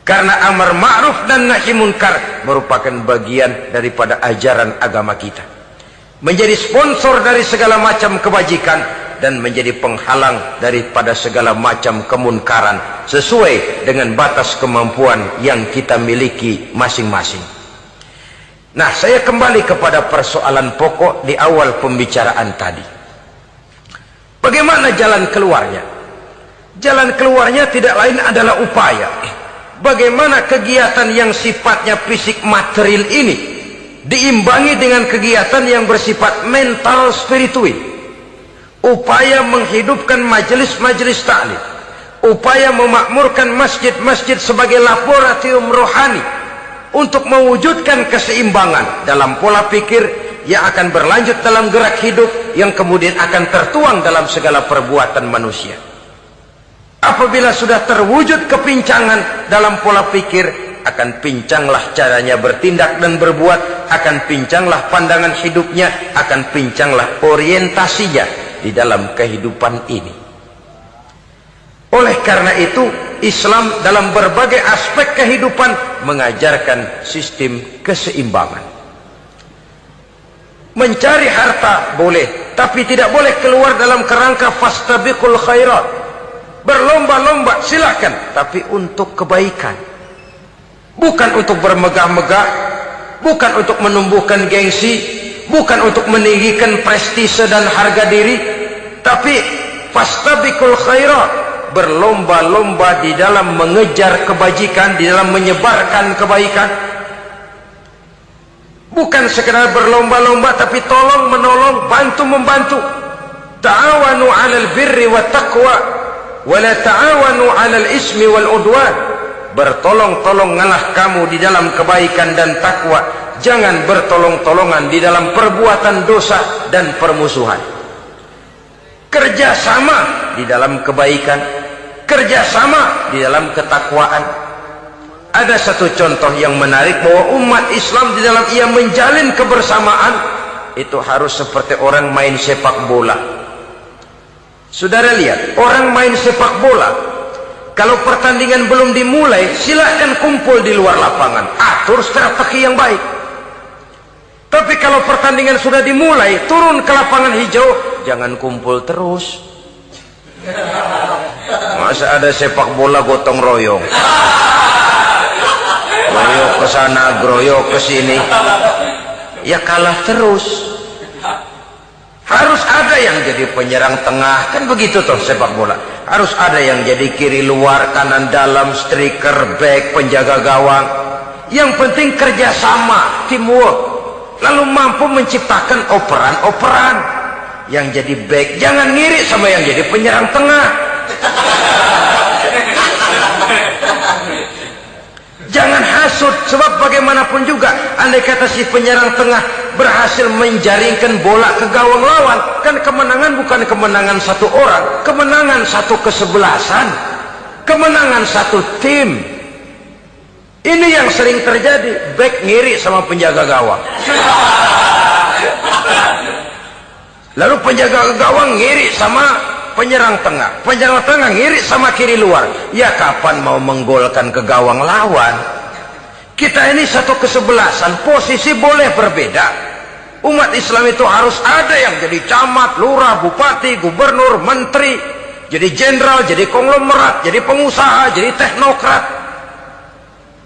Speaker 1: Karena amar ma'ruf dan nahi munkar merupakan bagian daripada ajaran agama kita. Menjadi sponsor dari segala macam kebajikan dan menjadi penghalang daripada segala macam kemunkaran sesuai dengan batas kemampuan yang kita miliki masing-masing. Nah, saya kembali kepada persoalan pokok di awal pembicaraan tadi. Bagaimana jalan keluarnya? Jalan keluarnya tidak lain adalah upaya. Bagaimana kegiatan yang sifatnya fisik material ini diimbangi dengan kegiatan yang bersifat mental spiritual. Upaya menghidupkan majelis-majelis taklim, upaya memakmurkan masjid-masjid sebagai laboratorium rohani untuk mewujudkan keseimbangan dalam pola pikir yang akan berlanjut dalam gerak hidup yang kemudian akan tertuang dalam segala perbuatan manusia. Apabila sudah terwujud kepincangan dalam pola pikir, akan pincanglah caranya bertindak dan berbuat, akan pincanglah pandangan hidupnya, akan pincanglah orientasinya di dalam kehidupan ini. Oleh karena itu, Islam dalam berbagai aspek kehidupan mengajarkan sistem keseimbangan. Mencari harta boleh, tapi tidak boleh keluar dalam kerangka fastabiqul khairat. Berlomba-lomba silakan, tapi untuk kebaikan, bukan untuk bermegah-megah, bukan untuk menumbuhkan gengsi, bukan untuk meninggikan prestise dan harga diri, tapi fastabiqul khairat, berlomba-lomba di dalam mengejar kebajikan, di dalam menyebarkan kebaikan. Bukan sekedar berlomba-lomba, tapi tolong menolong, bantu membantu. Ta'awanu 'alal birri wat taqwa wala ta'awanu 'alal ismi wal udwan. Bertolong-tolonganlah kamu di dalam kebaikan dan takwa, jangan bertolong-tolongan di dalam perbuatan dosa dan permusuhan. Kerjasama di dalam kebaikan, kerjasama di dalam ketakwaan. Ada satu contoh yang menarik bahwa umat Islam di dalam ia menjalin kebersamaan itu harus seperti orang main sepak bola. Saudara lihat, orang main sepak bola, kalau pertandingan belum dimulai, silahkan kumpul di luar lapangan, atur strategi yang baik. Tapi kalau pertandingan sudah dimulai, turun ke lapangan hijau, jangan kumpul terus. Masa ada sepak bola gotong royong, groyok ke sana, groyok ke sini, ya kalah terus. Harus ada yang jadi penyerang tengah, kan begitu toh sepak bola. Harus ada yang jadi kiri luar, kanan dalam, striker, back, penjaga gawang. Yang penting kerjasama, teamwork. Lalu mampu menciptakan operan-operan. Yang jadi back, jangan ngiri sama yang jadi penyerang tengah. Jangan hasut, sebab bagaimanapun juga andai kata si penyerang tengah berhasil menjaringkan bola ke gawang lawan, kan kemenangan bukan kemenangan satu orang, kemenangan satu kesebelasan, kemenangan satu tim. Ini yang sering terjadi, back ngiri sama penjaga gawang, lalu penjaga gawang ngiri sama penyerang tengah, penyerang tengah ngiri sama kiri luar. Ya kapan mau menggolkan ke gawang lawan? Kita ini satu kesebelasan, posisi boleh berbeda. Umat Islam itu harus ada yang jadi camat, lurah, bupati, gubernur, menteri, jadi jenderal, jadi konglomerat, jadi pengusaha, jadi teknokrat.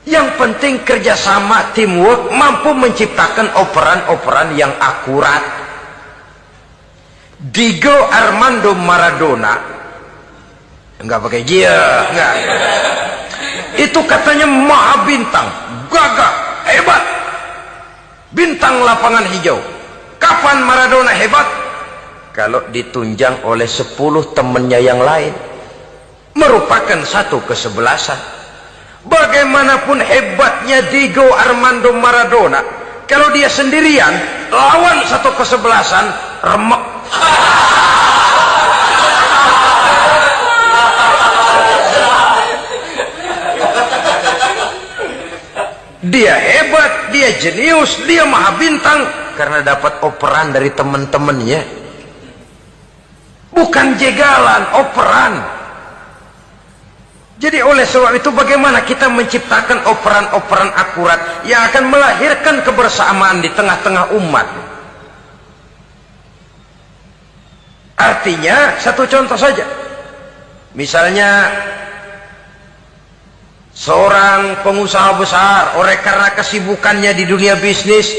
Speaker 1: Yang penting kerjasama, teamwork, mampu menciptakan operan-operan yang akurat. Diego Armando Maradona, enggak pakai dia, enggak. Itu katanya maha bintang, gagah, hebat. bintang lapangan hijau. Kapan Maradona hebat? Kalau ditunjang oleh 10 temannya yang lain, merupakan satu kesebelasan. Bagaimanapun hebatnya Diego Armando Maradona, kalau dia sendirian lawan satu kesebelasan, remek. Dia hebat, dia jenius, dia maha bintang karena dapat operan dari teman-temannya. Bukan jegalan, operan. Jadi oleh sebab itu bagaimana kita menciptakan operan-operan akurat yang akan melahirkan kebersamaan di tengah-tengah umat. Artinya satu contoh saja. Misalnya seorang pengusaha besar, oleh karena kesibukannya di dunia bisnis,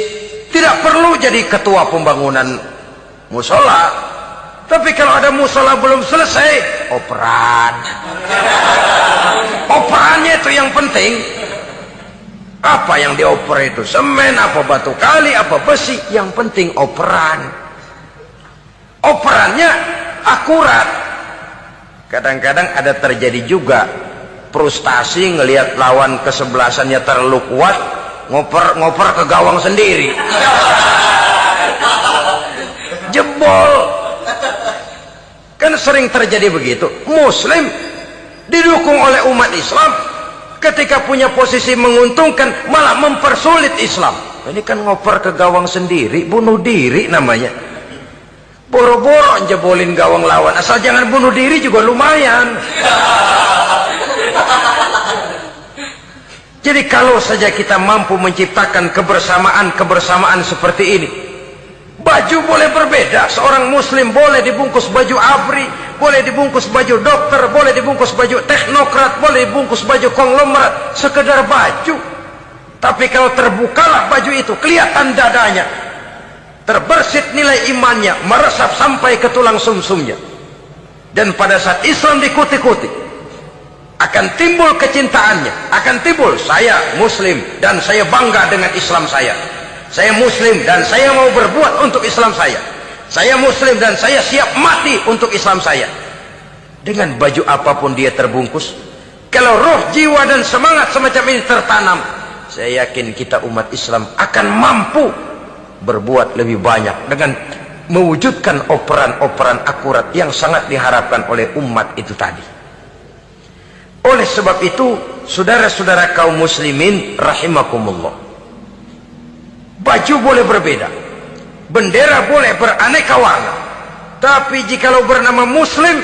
Speaker 1: tidak perlu jadi ketua pembangunan musola. Tapi kalau ada musola belum selesai, operan. Operannya itu yang penting. Apa yang dioper itu? Semen, apa batu kali, apa besi? Yang penting operan. Operannya akurat. Kadang-kadang ada terjadi juga frustasi ngelihat lawan kesebelasannya terlalu kuat, ngoper ke gawang sendiri. Jebol. Kan sering terjadi begitu. Muslim didukung oleh umat Islam, ketika punya posisi menguntungkan malah mempersulit Islam. Ini kan ngoper ke gawang sendiri, bunuh diri namanya. Boro-boro jebolin gawang lawan, asal jangan bunuh diri juga lumayan. Jadi kalau saja kita mampu menciptakan kebersamaan seperti ini, baju boleh berbeda. Seorang muslim boleh dibungkus baju ABRI, boleh dibungkus baju dokter, boleh dibungkus baju teknokrat, boleh dibungkus baju konglomerat, sekedar baju. Tapi kalau terbukalah baju itu, kelihatan dadanya, terbersit nilai imannya, meresap sampai ke tulang sumsumnya. Dan pada saat Islam dikuti-kuti, akan timbul kecintaannya, akan timbul, saya muslim dan saya bangga dengan Islam saya. Saya muslim dan saya mau berbuat untuk Islam saya. Saya muslim dan saya siap mati untuk Islam saya. Dengan baju apapun dia terbungkus, kalau roh, jiwa dan semangat semacam ini tertanam, saya yakin kita umat Islam akan mampu berbuat lebih banyak dengan mewujudkan operan-operan akurat yang sangat diharapkan oleh umat itu tadi. Oleh sebab itu, saudara-saudara kaum muslimin rahimakumullah, baju boleh berbeda, bendera boleh beraneka warna, tapi jikalau bernama muslim,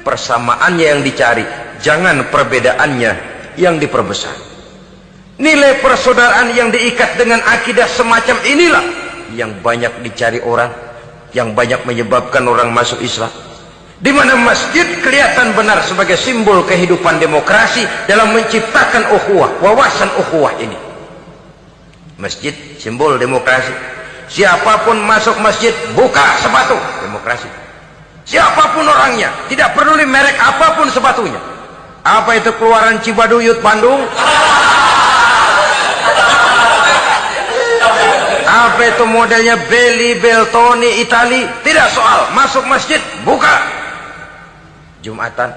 Speaker 1: persamaannya yang dicari, jangan perbedaannya yang diperbesar. Nilai persaudaraan yang diikat dengan akidah semacam inilah yang banyak dicari orang, yang banyak menyebabkan orang masuk Islam. Di mana masjid kelihatan benar sebagai simbol kehidupan demokrasi dalam menciptakan ukhuwah, wawasan ukhuwah ini. Masjid simbol demokrasi. Siapapun masuk masjid buka sepatu, demokrasi. Siapapun orangnya, tidak peduli merek apapun sepatunya. Apa itu keluaran Cibaduyut Bandung? Apa itu modelnya Belli, Beltoni, Itali? Tidak soal, masuk masjid buka. Jumatan,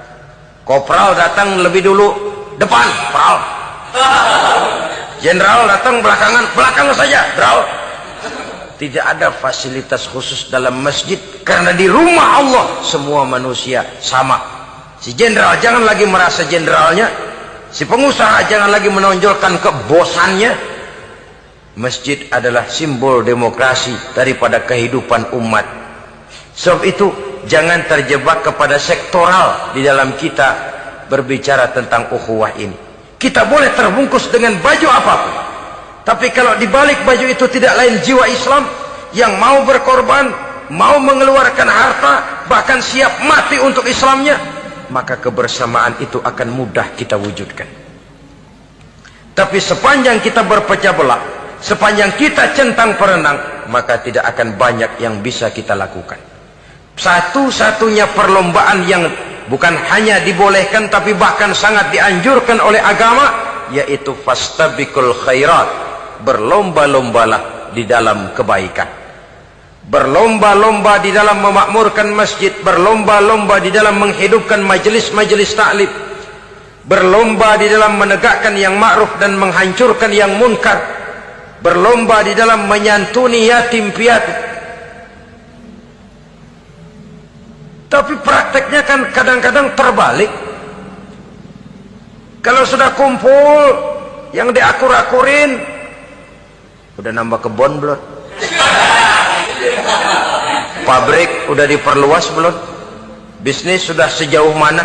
Speaker 1: kopral datang lebih dulu depan, pral. Jenderal datang belakang saja, bro. Tidak ada fasilitas khusus dalam masjid, karena di rumah Allah semua manusia sama. Si jenderal jangan lagi merasa jenderalnya, si pengusaha jangan lagi menonjolkan kebosannya. Masjid adalah simbol demokrasi daripada kehidupan umat. Sebab itu jangan terjebak kepada sektoral di dalam kita berbicara tentang ukhuwah ini. Kita boleh terbungkus dengan baju apapun, tapi kalau di balik baju itu tidak lain jiwa Islam yang mau berkorban, mau mengeluarkan harta, bahkan siap mati untuk Islamnya, maka kebersamaan itu akan mudah kita wujudkan. Tapi sepanjang kita berpecah belah, sepanjang kita centang perenang, maka tidak akan banyak yang bisa kita lakukan. Satu-satunya perlombaan yang bukan hanya dibolehkan tapi bahkan sangat dianjurkan oleh agama, yaitu fastabiqul khairat, berlomba-lombalah di dalam kebaikan. Berlomba-lomba di dalam memakmurkan masjid, berlomba-lomba di dalam menghidupkan majelis-majelis taklim, berlomba di dalam menegakkan yang ma'ruf dan menghancurkan yang munkar, berlomba di dalam menyantuni yatim piatu. Tapi prakteknya kan kadang-kadang terbalik. Kalau sudah kumpul yang diakur-akurin, udah nambah kebon belum? Pabrik udah diperluas belum? Bisnis sudah sejauh mana?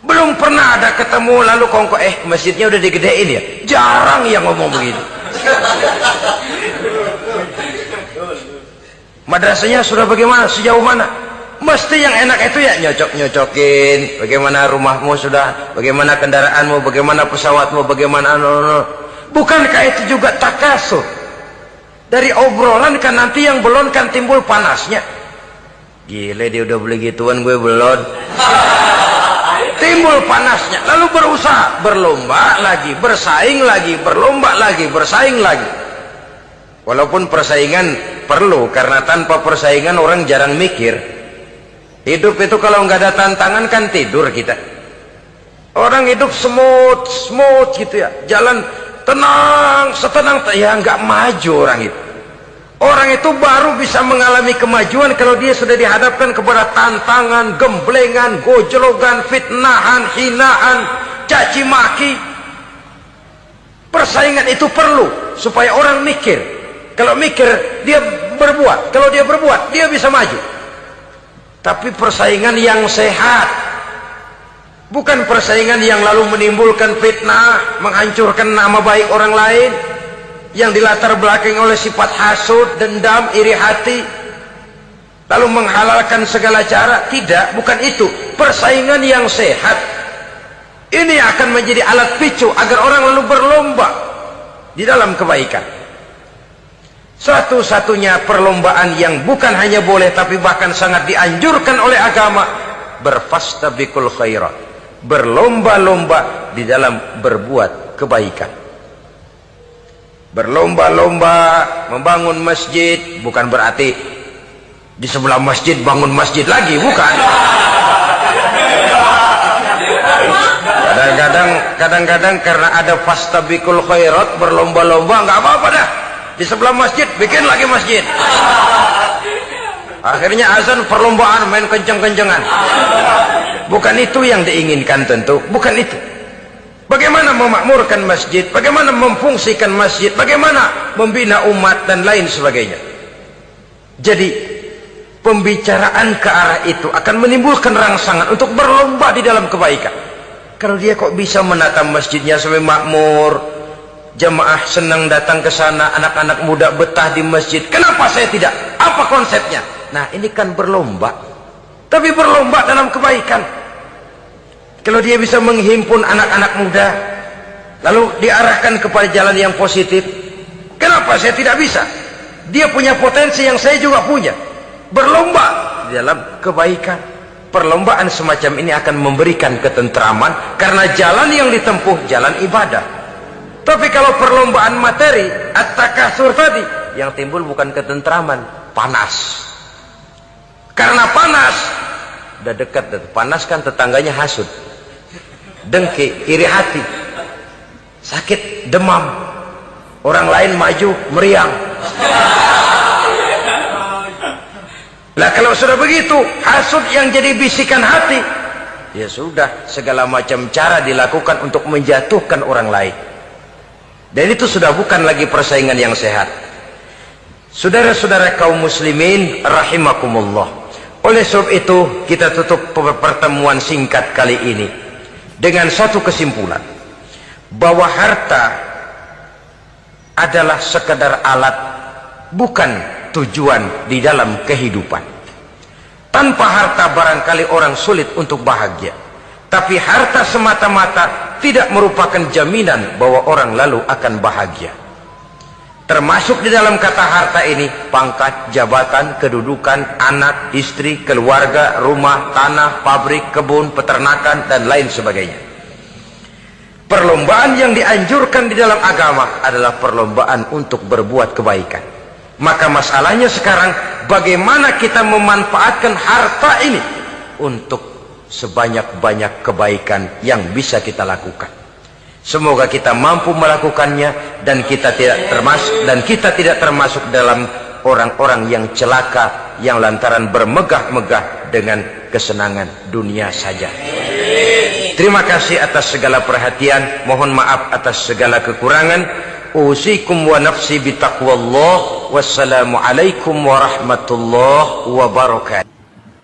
Speaker 1: Belum pernah ada ketemu lalu kongko masjidnya udah digedein ya. Jarang yang ngomong begitu. Madrasahnya sudah bagaimana, sejauh mana? Mesti yang enak itu ya nyocok-nyocokin. Bagaimana rumahmu sudah, bagaimana kendaraanmu, bagaimana pesawatmu, bagaimana bukankah itu juga takasur? Dari obrolan kan nanti yang belum kan timbul panasnya. Gile dia udah beli gituan, gue belum. Timbul panasnya, lalu berusaha, berlomba lagi, bersaing lagi, berlomba lagi, bersaing lagi. Walaupun persaingan perlu, karena tanpa persaingan orang jarang mikir. Hidup itu kalau nggak ada tantangan kan tidur kita. Orang hidup smooth gitu ya, jalan tenang, setenang ya nggak maju orang itu. Orang itu baru bisa mengalami kemajuan kalau dia sudah dihadapkan kepada tantangan, gemblengan, gojlogan, fitnahan, hinaan, caci maki. Persaingan itu perlu supaya orang mikir. Kalau mikir dia berbuat, kalau dia berbuat dia bisa maju. Tapi persaingan yang sehat, bukan persaingan yang lalu menimbulkan fitnah, menghancurkan nama baik orang lain, yang dilatar belakangi oleh sifat hasud, dendam, iri hati, lalu menghalalkan segala cara. Tidak, bukan itu. Persaingan yang sehat ini akan menjadi alat picu agar orang lalu berlomba di dalam kebaikan. Satu-satunya perlombaan yang bukan hanya boleh tapi bahkan sangat dianjurkan oleh agama, berfastabiqul khairat, berlomba-lomba di dalam berbuat kebaikan. Berlomba-lomba membangun masjid bukan berarti di sebelah masjid bangun masjid lagi, bukan. Kadang-kadang karena ada fastabiqul khairat, berlomba-lomba, nggak apa-apa dah. Di sebelah masjid bikin lagi masjid. Akhirnya azan perlombaan main kenceng-kencengan. Bukan itu yang diinginkan tentu, bukan itu. Bagaimana memakmurkan masjid, bagaimana memfungsikan masjid, bagaimana membina umat dan lain sebagainya. Jadi pembicaraan ke arah itu akan menimbulkan rangsangan untuk berlomba di dalam kebaikan. Kalau dia kok bisa menata masjidnya sampai makmur, jamaah senang datang ke sana, anak-anak muda betah di masjid, kenapa saya tidak? Apa konsepnya? Nah, ini kan berlomba, tapi berlomba dalam kebaikan. Kalau dia bisa menghimpun anak-anak muda lalu diarahkan kepada jalan yang positif, kenapa saya tidak bisa? Dia punya potensi yang saya juga punya. Berlomba di dalam kebaikan. Perlombaan semacam ini akan memberikan ketentraman karena jalan yang ditempuh jalan ibadah. Tapi kalau perlombaan materi, at-takasur tadi, yang timbul bukan ketentraman, panas. Karena panas, udah dekat, panas kan tetangganya hasud, dengki, iri hati, sakit, demam, orang lain maju, meriang. Nah kalau sudah begitu, hasud yang jadi bisikan hati, ya sudah, segala macam cara dilakukan untuk menjatuhkan orang lain. Dan itu sudah bukan lagi persaingan yang sehat. Saudara-saudara kaum muslimin rahimakumullah. Oleh sebab itu kita tutup pertemuan singkat kali ini dengan satu kesimpulan, bahwa harta adalah sekadar alat, bukan tujuan di dalam kehidupan. Tanpa harta barangkali orang sulit untuk bahagia, tapi harta semata-mata tidak merupakan jaminan bahwa orang lalu akan bahagia. Termasuk di dalam kata harta ini pangkat, jabatan, kedudukan, anak, istri, keluarga, rumah, tanah, pabrik, kebun, peternakan dan lain sebagainya. Perlombaan yang dianjurkan di dalam agama adalah perlombaan untuk berbuat kebaikan. Maka masalahnya sekarang, bagaimana kita memanfaatkan harta ini untuk sebanyak-banyak kebaikan yang bisa kita lakukan. Semoga kita mampu melakukannya dan kita tidak termasuk dalam orang-orang yang celaka yang lantaran bermegah-megah dengan kesenangan dunia saja. Terima kasih atas segala perhatian, mohon maaf atas segala kekurangan. Usikum wa nafsi bitaqwallah. Wassalamualaikum warahmatullahi wabarakatuh.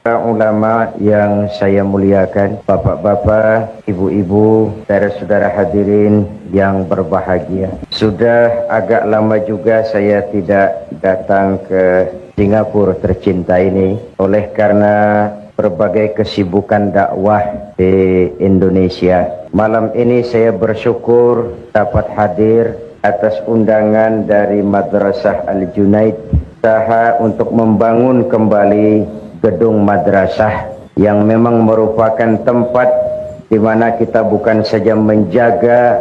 Speaker 2: Ulama yang saya muliakan, bapak-bapak, ibu-ibu, saudara-saudara hadirin yang berbahagia. Sudah agak lama juga saya tidak datang ke Singapura tercinta ini, oleh karena berbagai kesibukan dakwah di Indonesia. Malam ini saya bersyukur dapat hadir atas undangan dari Madrasah Al-Junaid, usaha untuk membangun kembali gedung madrasah yang memang merupakan tempat di mana kita bukan saja menjaga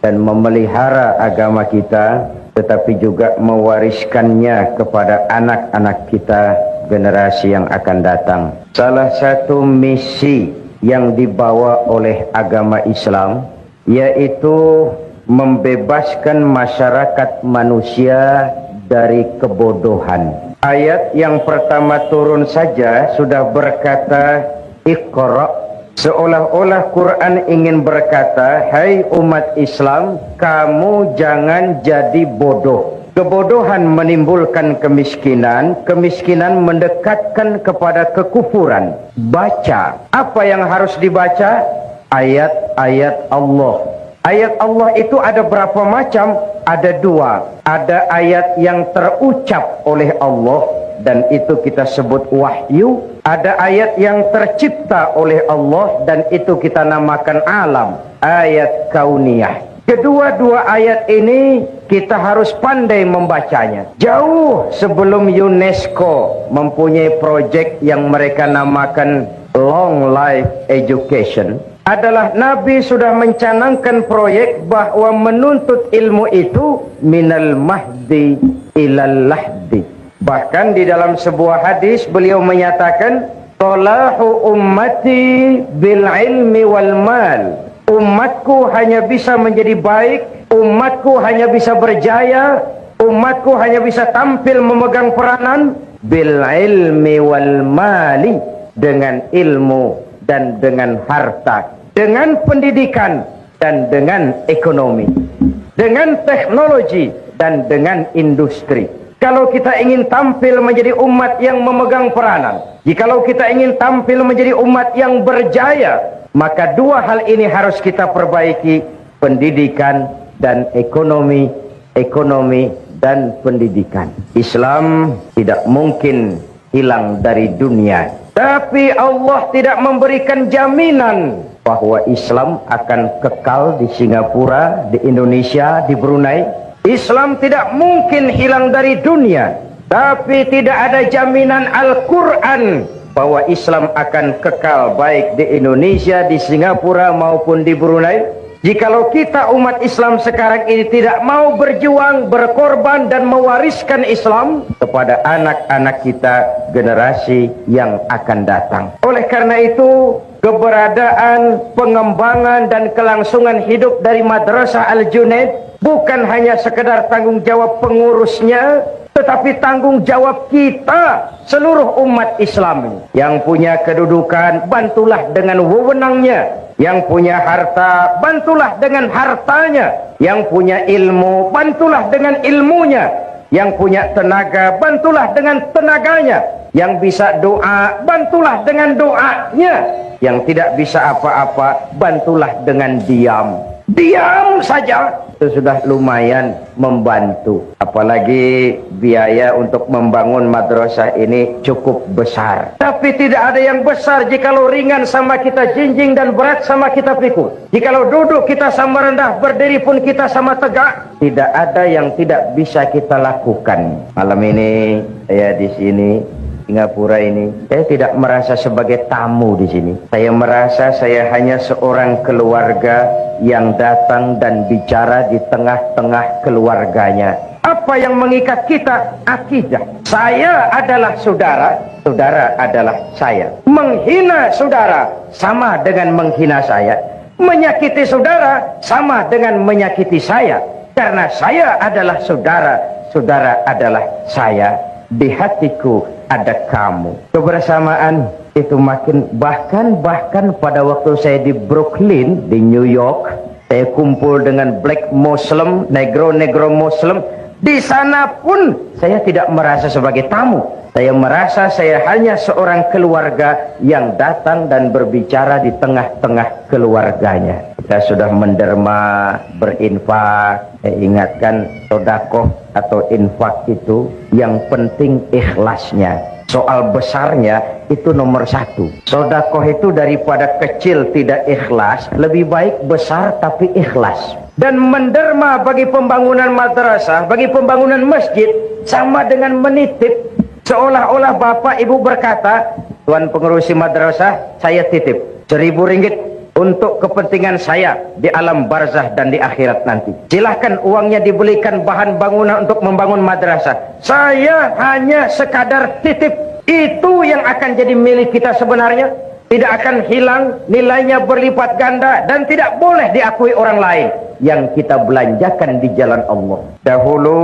Speaker 2: dan memelihara agama kita, tetapi juga mewariskannya kepada anak-anak kita, generasi yang akan datang. Salah satu misi yang dibawa oleh agama Islam yaitu membebaskan masyarakat manusia dari kebodohan. Ayat yang pertama turun saja sudah berkata Iqra, seolah-olah Quran ingin berkata, hai umat Islam, kamu jangan jadi bodoh. Kebodohan menimbulkan kemiskinan, kemiskinan mendekatkan kepada kekufuran. Baca, apa yang harus dibaca? Ayat-ayat Allah. Ayat Allah itu ada berapa macam? Ada dua. Ada ayat yang terucap oleh Allah dan itu kita sebut wahyu. Ada ayat yang tercipta oleh Allah dan itu kita namakan alam, ayat kauniyah. Kedua-dua ayat ini kita harus pandai membacanya. Jauh sebelum UNESCO mempunyai proyek yang mereka namakan Long Life Education, adalah Nabi sudah mencanangkan proyek bahwa menuntut ilmu itu minal mahdi ilal lahdi. Bahkan di dalam sebuah hadis beliau menyatakan, Salahu ummati bil ilmi wal mal. Umatku hanya bisa menjadi baik, umatku hanya bisa berjaya, umatku hanya bisa tampil memegang peranan bil ilmi wal mali, dengan ilmu dan dengan harta, dengan pendidikan dan dengan ekonomi, dengan teknologi dan dengan industri. Kalau kita ingin tampil menjadi umat yang memegang peranan, jikalau kita ingin tampil menjadi umat yang berjaya, maka dua hal ini harus kita perbaiki, pendidikan dan ekonomi, ekonomi dan pendidikan. Islam tidak mungkin hilang dari dunia, tapi Allah tidak memberikan jaminan bahwa Islam akan kekal di Singapura, di Indonesia, di Brunei. Islam tidak mungkin hilang dari dunia, tapi tidak ada jaminan Al-Quran bahwa Islam akan kekal baik di Indonesia, di Singapura maupun di Brunei. Jikalau kita umat Islam sekarang ini tidak mau berjuang, berkorban dan mewariskan Islam kepada anak-anak kita, generasi yang akan datang. Oleh karena itu, keberadaan, pengembangan dan kelangsungan hidup dari Madrasah Al-Junaid bukan hanya sekedar tanggung jawab pengurusnya, tetapi tanggung jawab kita, seluruh umat Islam. Yang punya kedudukan, bantulah dengan wewenangnya. Yang punya harta, bantulah dengan hartanya. Yang punya ilmu, bantulah dengan ilmunya. Yang punya tenaga, bantulah dengan tenaganya. Yang bisa doa, bantulah dengan doanya. Yang tidak bisa apa-apa, bantulah dengan diam. Diam saja, itu sudah lumayan membantu. Apalagi biaya untuk membangun madrasah ini cukup besar. Tapi tidak ada yang besar jikalau ringan sama kita jinjing dan berat sama kita pikul. Jikalau duduk kita sama rendah, berdiri pun kita sama tegak. Tidak ada yang tidak bisa kita lakukan. Malam ini saya di sini Singapura ini, saya tidak merasa sebagai tamu di sini. Saya merasa saya hanya seorang keluarga yang datang dan bicara di tengah-tengah keluarganya. Apa yang mengikat kita? Akidah. Saya adalah saudara, saudara adalah saya. Menghina saudara sama dengan menghina saya. Menyakiti saudara sama dengan menyakiti saya. Karena saya adalah saudara, saudara adalah saya. Di hatiku ada kamu. Kebersamaan itu makin, bahkan pada waktu saya di Brooklyn di New York, saya kumpul dengan black Muslim, negro Muslim. Di sana pun saya tidak merasa sebagai tamu. Saya merasa saya hanya seorang keluarga yang datang dan berbicara di tengah-tengah keluarganya. Kita sudah menderma, berinfak. Saya ingatkan, sedekah atau infak itu yang penting ikhlasnya. Soal besarnya itu nomor satu. Sedekah itu daripada kecil tidak ikhlas, lebih baik besar tapi ikhlas. Dan menderma bagi pembangunan madrasah, bagi pembangunan masjid, sama dengan menitip. Seolah-olah bapak ibu berkata, tuan pengurusi madrasah, saya titip 1.000 ringgit untuk kepentingan saya di alam barzah dan di akhirat nanti. Silahkan uangnya dibelikan bahan bangunan untuk membangun madrasah. Saya hanya sekadar titip. Itu yang akan jadi milik kita sebenarnya. Tidak akan hilang, nilainya berlipat ganda dan tidak boleh diakui orang lain. Yang kita belanjakan di jalan Allah. Dahulu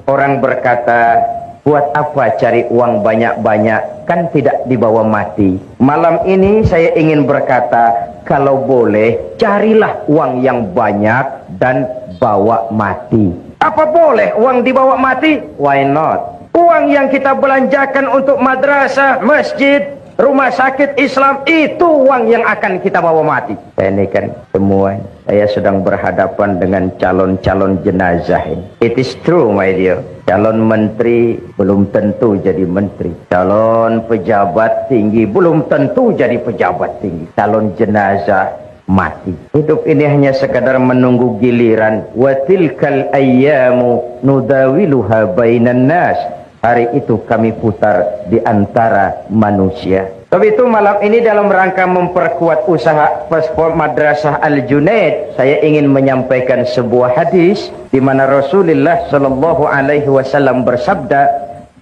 Speaker 2: orang berkata, buat apa cari uang banyak-banyak, kan tidak dibawa mati. Malam ini saya ingin berkata, kalau boleh carilah uang yang banyak dan bawa mati. Apa boleh uang dibawa mati? Why not? Uang yang kita belanjakan untuk madrasah, masjid, rumah sakit Islam, itu uang yang akan kita bawa mati. Ini kan semua, saya sedang berhadapan dengan calon-calon jenazah ini. It is true, my dear. Calon menteri belum tentu jadi menteri. Calon pejabat tinggi belum tentu jadi pejabat tinggi. Calon jenazah mati. Hidup ini hanya sekadar menunggu giliran. Wa tilkal ayyamu nudawiluha bainan nas. Hari itu kami putar di antara manusia. Tapi itu malam ini dalam rangka memperkuat usaha paspor Madrasah Al-Junaid, saya ingin menyampaikan sebuah hadis di mana Rasulullah sallallahu alaihi wasallam bersabda,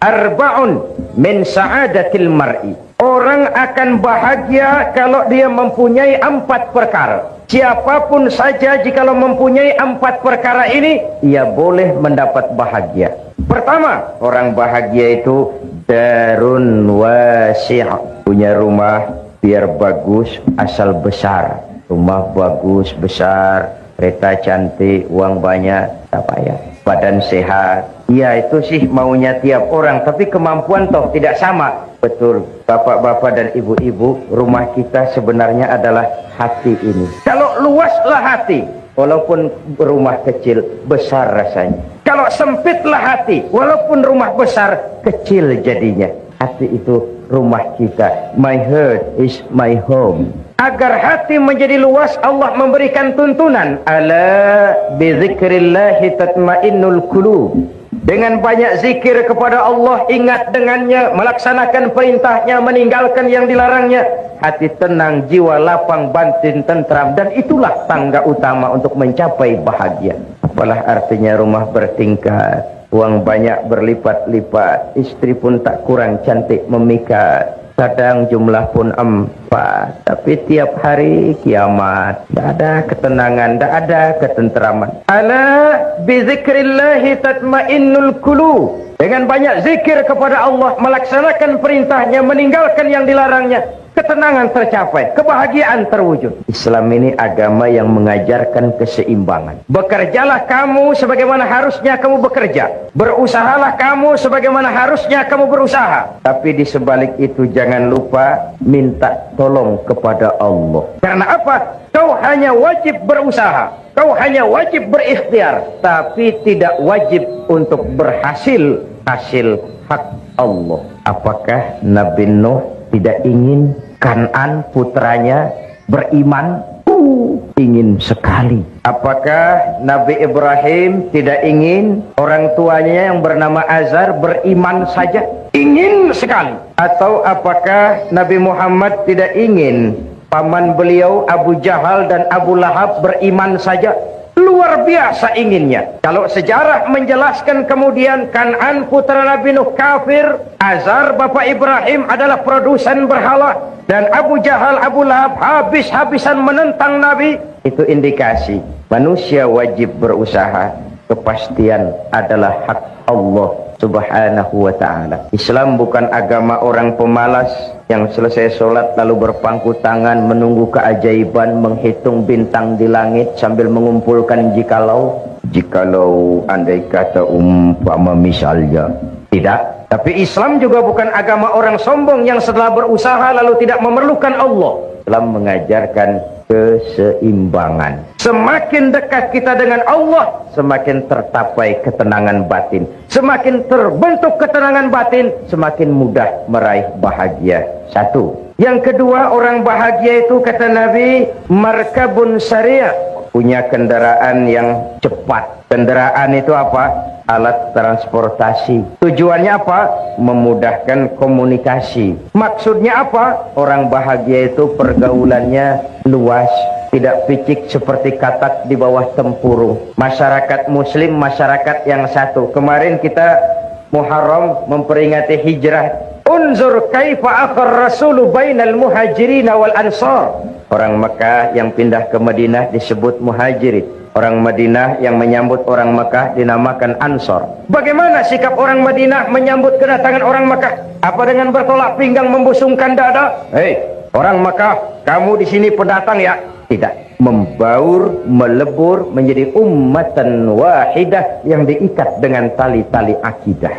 Speaker 2: "Arba'un min sa'adatil mar'i." Orang akan bahagia kalau dia mempunyai 4 perkara. Siapapun saja jikalau mempunyai 4 perkara ini, ia boleh mendapat bahagia. Pertama, orang bahagia itu darun wasi', punya rumah biar bagus asal besar. Rumah bagus besar, kereta cantik, uang banyak, tak payah. Badan sehat. Ya itu sih maunya tiap orang, tapi kemampuan toh tidak sama. Betul, bapak-bapak dan ibu-ibu, rumah kita sebenarnya adalah hati ini. Kalau luaslah hati, walaupun rumah kecil, besar rasanya. Kalau sempitlah hati, walaupun rumah besar, kecil jadinya. Hati itu rumah kita. My heart is my home. Agar hati menjadi luas, Allah memberikan tuntunan. Ala bizikrillahi tatmainnul qulub. Dengan banyak zikir kepada Allah, ingat dengannya, melaksanakan perintahnya, meninggalkan yang dilarangnya, hati tenang, jiwa lapang, batin tentram, dan itulah tangga utama untuk mencapai bahagia. Apalah artinya rumah bertingkat, uang banyak berlipat-lipat, istri pun tak kurang cantik memikat, kadang jumlah pun 4, tapi tiap hari kiamat. Tak ada ketenangan, tak ada ketentraman. Ala bizikrillahi tatmainnul qulub. Dengan banyak zikir kepada Allah, melaksanakan perintahnya, meninggalkan yang dilarangnya, ketenangan tercapai, kebahagiaan terwujud. Islam ini agama yang mengajarkan keseimbangan. Bekerjalah kamu sebagaimana harusnya kamu bekerja. Berusahalah kamu sebagaimana harusnya kamu berusaha. Tapi di sebalik itu jangan lupa minta tolong kepada Allah. Karena apa? Kau hanya wajib berusaha. Kau hanya wajib berikhtiar. Tapi tidak wajib untuk berhasil hasil hak Allah. Apakah Nabi Nuh tidak ingin Kanan putranya beriman? ingin sekali. Apakah Nabi Ibrahim tidak ingin orang tuanya yang bernama Azar beriman saja? Ingin sekali. Atau apakah Nabi Muhammad tidak ingin paman beliau Abu Jahal dan Abu Lahab beriman saja? Luar biasa inginnya. Kalau sejarah menjelaskan kemudian Kan'an putra Nabi Nuh kafir, Azar bapak Ibrahim adalah produsen berhala, dan Abu Jahal, Abu Lahab habis-habisan menentang Nabi. Itu indikasi manusia wajib berusaha. Kepastian adalah hak Allah Subhanahu wa ta'ala. Islam bukan agama orang pemalas yang selesai sholat lalu berpangku tangan menunggu keajaiban, menghitung bintang di langit sambil mengumpulkan jikalau andai kata umpama misalnya. Tidak. Tapi Islam juga bukan agama orang sombong yang setelah berusaha lalu tidak memerlukan Allah. Islam mengajarkan keseimbangan. Semakin dekat kita dengan Allah, semakin tercapai ketenangan batin. Semakin terbentuk ketenangan batin, semakin mudah meraih bahagia. Satu. Yang kedua, orang bahagia itu kata Nabi, markabun syariah, punya kendaraan yang cepat. Kendaraan itu apa? Alat transportasi. Tujuannya apa? Memudahkan komunikasi. Maksudnya apa? Orang bahagia itu pergaulannya luas, tidak picik seperti katak di bawah tempurung. Masyarakat muslim, masyarakat yang satu. Kemarin kita Muharram memperingati hijrah. Unzur kaifa akhar rasulu bainal muhajirin wal ansar. Orang Mekah yang pindah ke Madinah disebut muhajirin. Orang Madinah yang menyambut orang Mekah dinamakan Ansor. Bagaimana sikap orang Madinah menyambut kedatangan orang Mekah? Apa dengan bertolak pinggang membusungkan dada? Hei, orang Mekah, kamu di sini pendatang ya? Tidak. Membaur, melebur menjadi ummatan wahidah yang diikat dengan tali-tali akidah.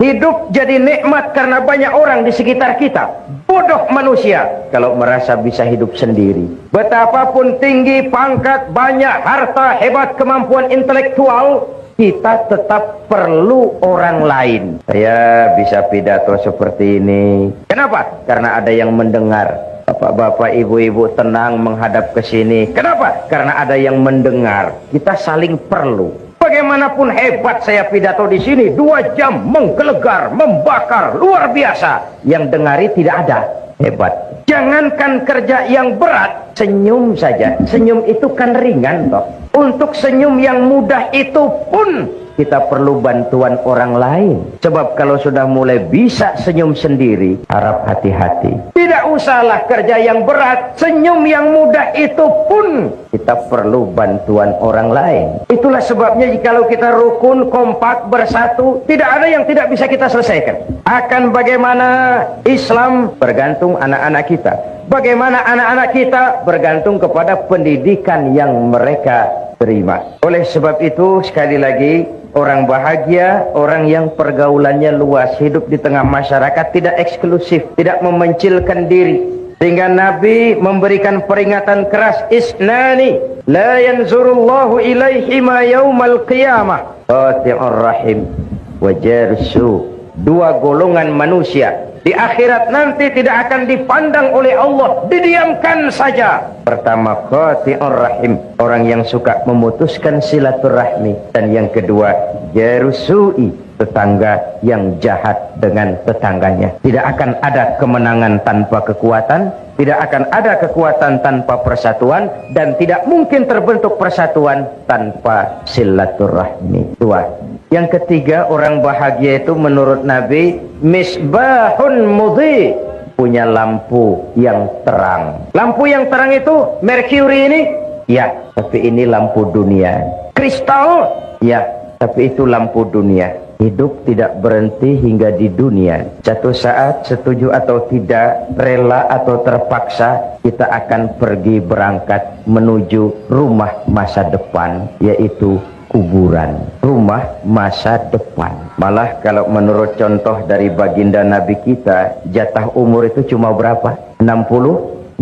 Speaker 2: Hidup jadi nikmat karena banyak orang di sekitar kita. Bodoh manusia kalau merasa bisa hidup sendiri. Betapapun tinggi pangkat, banyak harta, hebat kemampuan intelektual, kita tetap perlu orang lain. Saya bisa pidato seperti ini. Kenapa? Karena ada yang mendengar. Bapak-bapak, ibu-ibu tenang menghadap ke sini. Kenapa? Karena ada yang mendengar. Kita saling perlu. Bagaimanapun hebat saya pidato di sini, 2 jam menggelegar, membakar, luar biasa. Yang dengari tidak ada. Hebat. Jangankan kerja yang berat, senyum saja. Senyum itu kan ringan toh. Untuk senyum yang mudah itu pun kita perlu bantuan orang lain. Sebab kalau sudah mulai bisa senyum sendiri, harap hati-hati. Tidak usahlah kerja yang berat, senyum yang mudah itu pun kita perlu bantuan orang lain. Itulah sebabnya jikalau kita rukun, kompak, bersatu, tidak ada yang tidak bisa kita selesaikan. Akan bagaimana Islam bergantung anak-anak kita. Bagaimana anak-anak kita bergantung kepada pendidikan yang mereka terima. Oleh sebab itu sekali lagi, orang bahagia, orang yang pergaulannya luas, hidup di tengah masyarakat, tidak eksklusif, tidak memencilkan diri. Sehingga Nabi memberikan peringatan keras, isnani la yanzurullahu ilaihi ma yaumal qiyamah qati'ur rahim wa jarsu. 2 golongan manusia di akhirat nanti tidak akan dipandang oleh Allah, didiamkan saja. Pertama, qati'ur rahim, orang yang suka memutuskan silaturahmi. Dan yang kedua, jarusui, tetangga yang jahat dengan tetangganya. Tidak akan ada kemenangan tanpa kekuatan, tidak akan ada kekuatan tanpa persatuan, dan tidak mungkin terbentuk persatuan tanpa silaturahmi. 2. Yang ketiga, orang bahagia itu menurut Nabi misbahun mudhi, punya lampu yang terang. Lampu yang terang itu merkuri ini? Ya, tapi ini lampu dunia. Kristal? Ya, tapi itu lampu dunia. Hidup tidak berhenti hingga di dunia. Satu saat, setuju atau tidak, rela atau terpaksa, kita akan pergi berangkat menuju rumah masa depan, yaitu kuburan, rumah masa depan. Malah kalau menurut contoh dari baginda Nabi kita, jatah umur itu cuma berapa? 63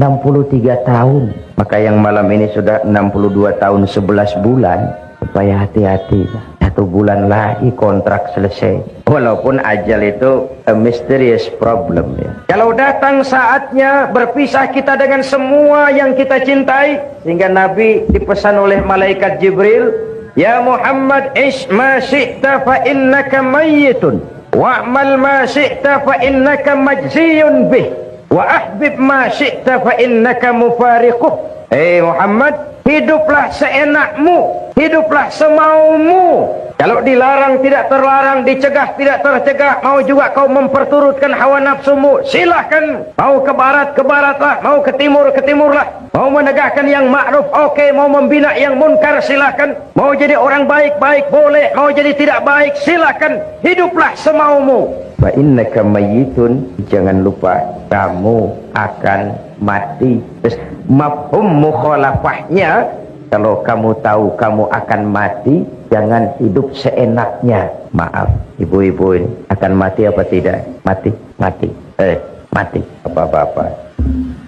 Speaker 2: tahun. Maka yang malam ini sudah 62 tahun 11 bulan. Supaya hati-hati. 1 bulan lagi kontrak selesai. Walaupun ajal itu a mysterious problem ya. Kalau datang saatnya berpisah kita dengan semua yang kita cintai, sehingga Nabi dipesan oleh malaikat Jibril, ya Muhammad, ish ma syi'ta fa innaka mayyitun, wa'mal ma syi'ta fa innaka majziyun bih, wa ahbib ma syi'ta fa innaka mufariquh. Muhammad, hiduplah seenakmu, hiduplah semaumu. Kalau dilarang tidak terlarang, dicegah tidak tercegah, mau juga kau memperturutkan hawa nafsumu, silahkan. Mau ke barat, ke baratlah. Mau ke timurlah. Mau menegakkan yang ma'ruf, oke. Mau membina yang munkar, silahkan. Mau jadi orang baik-baik, boleh. Mau jadi tidak baik, silahkan. Hiduplah semaumu. Wa innaka mayyitun, jangan lupa kamu akan mati. Terus mafhum mukhalafahnya, kalau kamu tahu kamu akan mati, jangan hidup seenaknya. Maaf, ibu-ibu ini akan mati apa tidak? Mati. Mati. Bapak-bapak,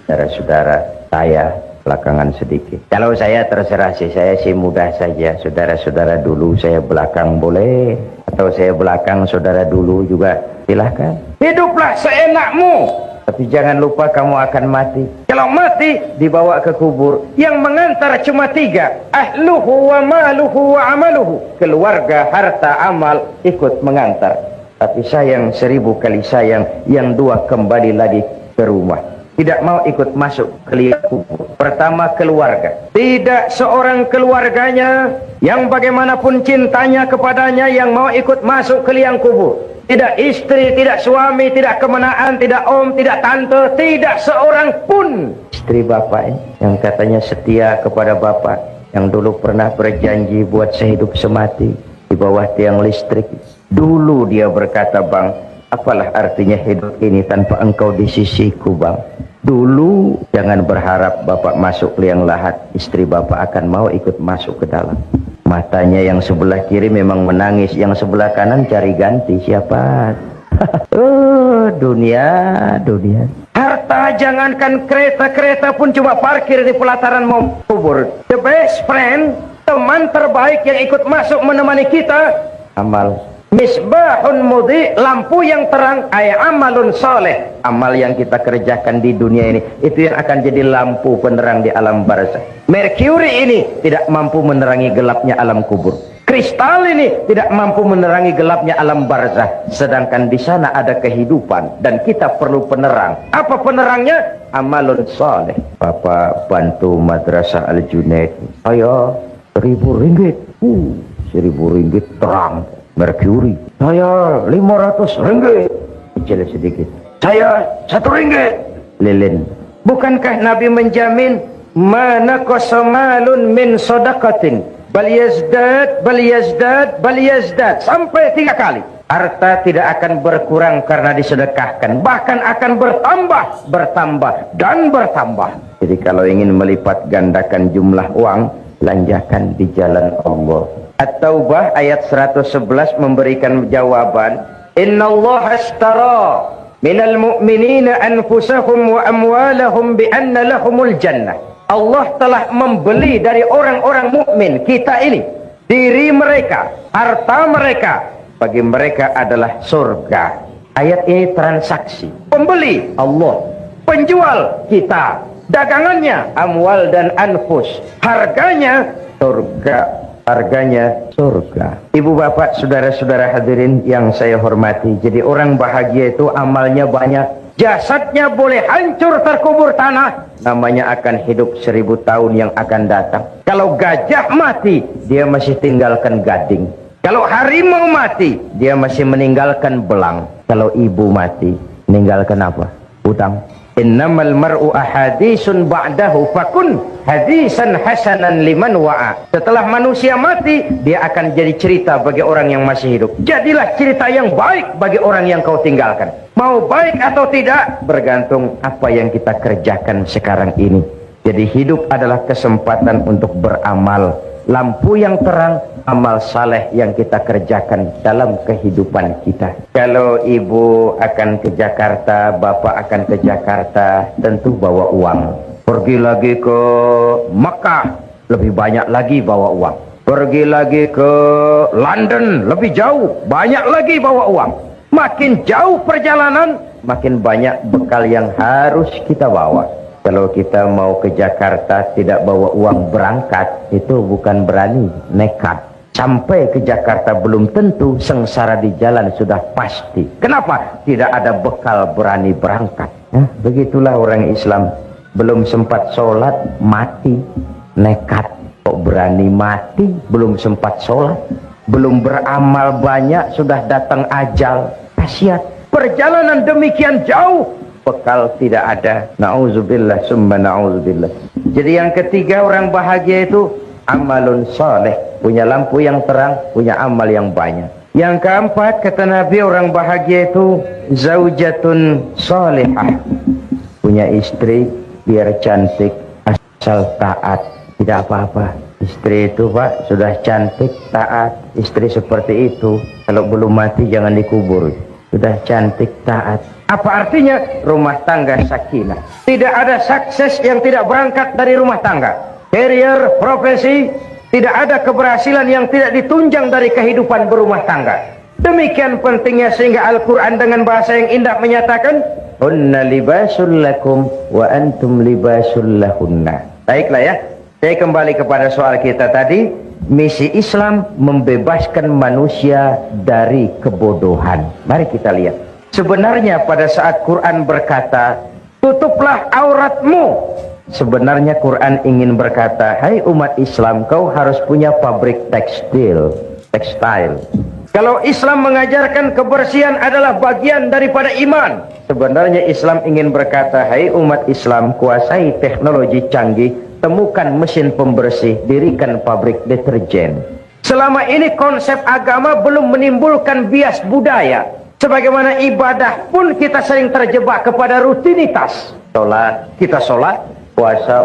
Speaker 2: saudara-saudara, saya belakangan sedikit. Kalau saya terserah sih, saya sih mudah saja. Saudara-saudara dulu, saya belakang boleh. Atau saya belakang, saudara dulu juga, silahkan. Hiduplah seenakmu. Tapi jangan lupa kamu akan mati. Kalau mati, dibawa ke kubur. Yang mengantar cuma 3. Ahluhu wa maluhu wa amaluhu. Keluarga, harta, amal ikut mengantar. Tapi sayang, 1000 kali sayang, yang 2 kembali lagi ke rumah. Tidak mau ikut masuk ke liang kubur. Pertama, keluarga. Tidak seorang keluarganya yang bagaimanapun cintanya kepadanya yang mau ikut masuk ke liang kubur. Tidak istri, tidak suami, tidak kemenaan, tidak om, tidak tante, tidak seorang pun. Istri bapak yang katanya setia kepada bapak, yang dulu pernah berjanji buat sehidup semati di bawah tiang listrik. Dulu dia berkata, bang, apalah artinya hidup ini tanpa engkau di sisiku, bang. Dulu jangan berharap bapak masuk liang lahat, istri bapak akan mau ikut masuk ke dalam. Matanya yang sebelah kiri memang menangis, yang sebelah kanan cari ganti. Siapa? Dunia. Harta, jangankan kereta pun coba parkir di pelataran mau kubur. The best friend, teman terbaik yang ikut masuk menemani kita, amal. Misbahun mudhi, lampu yang terang, ay amalun soleh. Amal yang kita kerjakan di dunia ini, itu yang akan jadi lampu penerang di alam barzakh. Mercury ini tidak mampu menerangi gelapnya alam kubur. Kristal ini tidak mampu menerangi gelapnya alam barzakh. Sedangkan di sana ada kehidupan dan kita perlu penerang. Apa penerangnya? Amalun soleh. Bapak bantu madrasah Al-Junaid. Ayo, 1000 ringgit. 1000 ringgit terang. Mercury. Saya 500 ringgit. Kecil sedikit. Saya 1 ringgit. Lilin. Bukankah Nabi menjamin mana kosomalun min sodakatin bal yazdad sampai 3 kali. Harta tidak akan berkurang karena disedekahkan, bahkan akan bertambah dan bertambah. Jadi kalau ingin melipat gandakan jumlah uang, belanjakan di jalan Allah. At-Taubah ayat 111 memberikan jawaban, innallaha ashtara minal mu'minina anfusahum wa amwalahum bi anna lahumul jannah. Allah telah membeli dari orang-orang mukmin kita ini, diri mereka, harta mereka, bagi mereka adalah surga. Ayat ini transaksi. Pembeli Allah, penjual kita, dagangannya amwal dan anfus, harganya surga. Harganya surga. Ibu bapak, saudara-saudara hadirin yang saya hormati, jadi orang bahagia itu amalnya banyak. Jasadnya boleh hancur terkubur tanah, namanya akan hidup 1000 tahun yang akan datang. Kalau gajah mati, dia masih tinggalkan gading. Kalau harimau mati, dia masih meninggalkan belang. Kalau ibu mati, meninggalkan apa? Hutang. Innamal mar'u ahadisun ba'dahu fakun hadisan hasanan liman wa'a. Setelah manusia mati, dia akan jadi cerita bagi orang yang masih hidup. Jadilah cerita yang baik bagi orang yang kau tinggalkan. Mau baik atau tidak, bergantung apa yang kita kerjakan sekarang ini. Jadi hidup adalah kesempatan untuk beramal. Lampu yang terang, amal saleh yang kita kerjakan dalam kehidupan kita. Kalau ibu akan ke Jakarta, bapak akan ke Jakarta, tentu bawa uang. Pergi lagi ke Mekah, lebih banyak lagi bawa uang. Pergi lagi ke London, lebih jauh, banyak lagi bawa uang. Makin jauh perjalanan, makin banyak bekal yang harus kita bawa. Kalau kita mau ke Jakarta tidak bawa uang berangkat, itu bukan berani, nekat. Sampai ke Jakarta belum tentu, sengsara di jalan sudah pasti. Kenapa? Tidak ada bekal berani berangkat. Begitulah orang Islam. Belum sempat sholat, mati, nekat. Kok berani mati, belum sempat sholat. Belum beramal banyak, sudah datang ajal. Kasiat. Perjalanan demikian jauh, bekal tidak ada. Na'udzubillah, summa na'udzubillah. Jadi yang ketiga orang bahagia itu amalun saleh, punya lampu yang terang, punya amal yang banyak. Yang keempat, kata Nabi, orang bahagia itu zaujatun salihah, punya istri biar cantik, asal taat, tidak apa-apa. Istri itu Pak sudah cantik, taat. Istri seperti itu kalau belum mati jangan dikubur. Sudah cantik, taat. Apa artinya? Rumah tangga sakinah. Tidak ada sukses yang tidak berangkat dari rumah tangga. Karier, profesi, tidak ada keberhasilan yang tidak ditunjang dari kehidupan berumah tangga. Demikian pentingnya sehingga Al-Quran dengan bahasa yang indah menyatakan, hunna libasul lakum wa antum libasul lahunna. Baiklah ya, saya kembali kepada soal kita tadi. Misi Islam membebaskan manusia dari kebodohan. Mari kita lihat. Sebenarnya pada saat Quran berkata, tutuplah auratmu, sebenarnya Quran ingin berkata, hai umat Islam, kau harus punya pabrik tekstil. Kalau Islam mengajarkan kebersihan adalah bagian daripada iman, sebenarnya Islam ingin berkata, hai umat Islam, kuasai teknologi canggih, temukan mesin pembersih, dirikan pabrik deterjen. Selama ini konsep agama belum menimbulkan bias budaya. Sebagaimana ibadah pun kita sering terjebak kepada rutinitas. Kita sholat, puasa,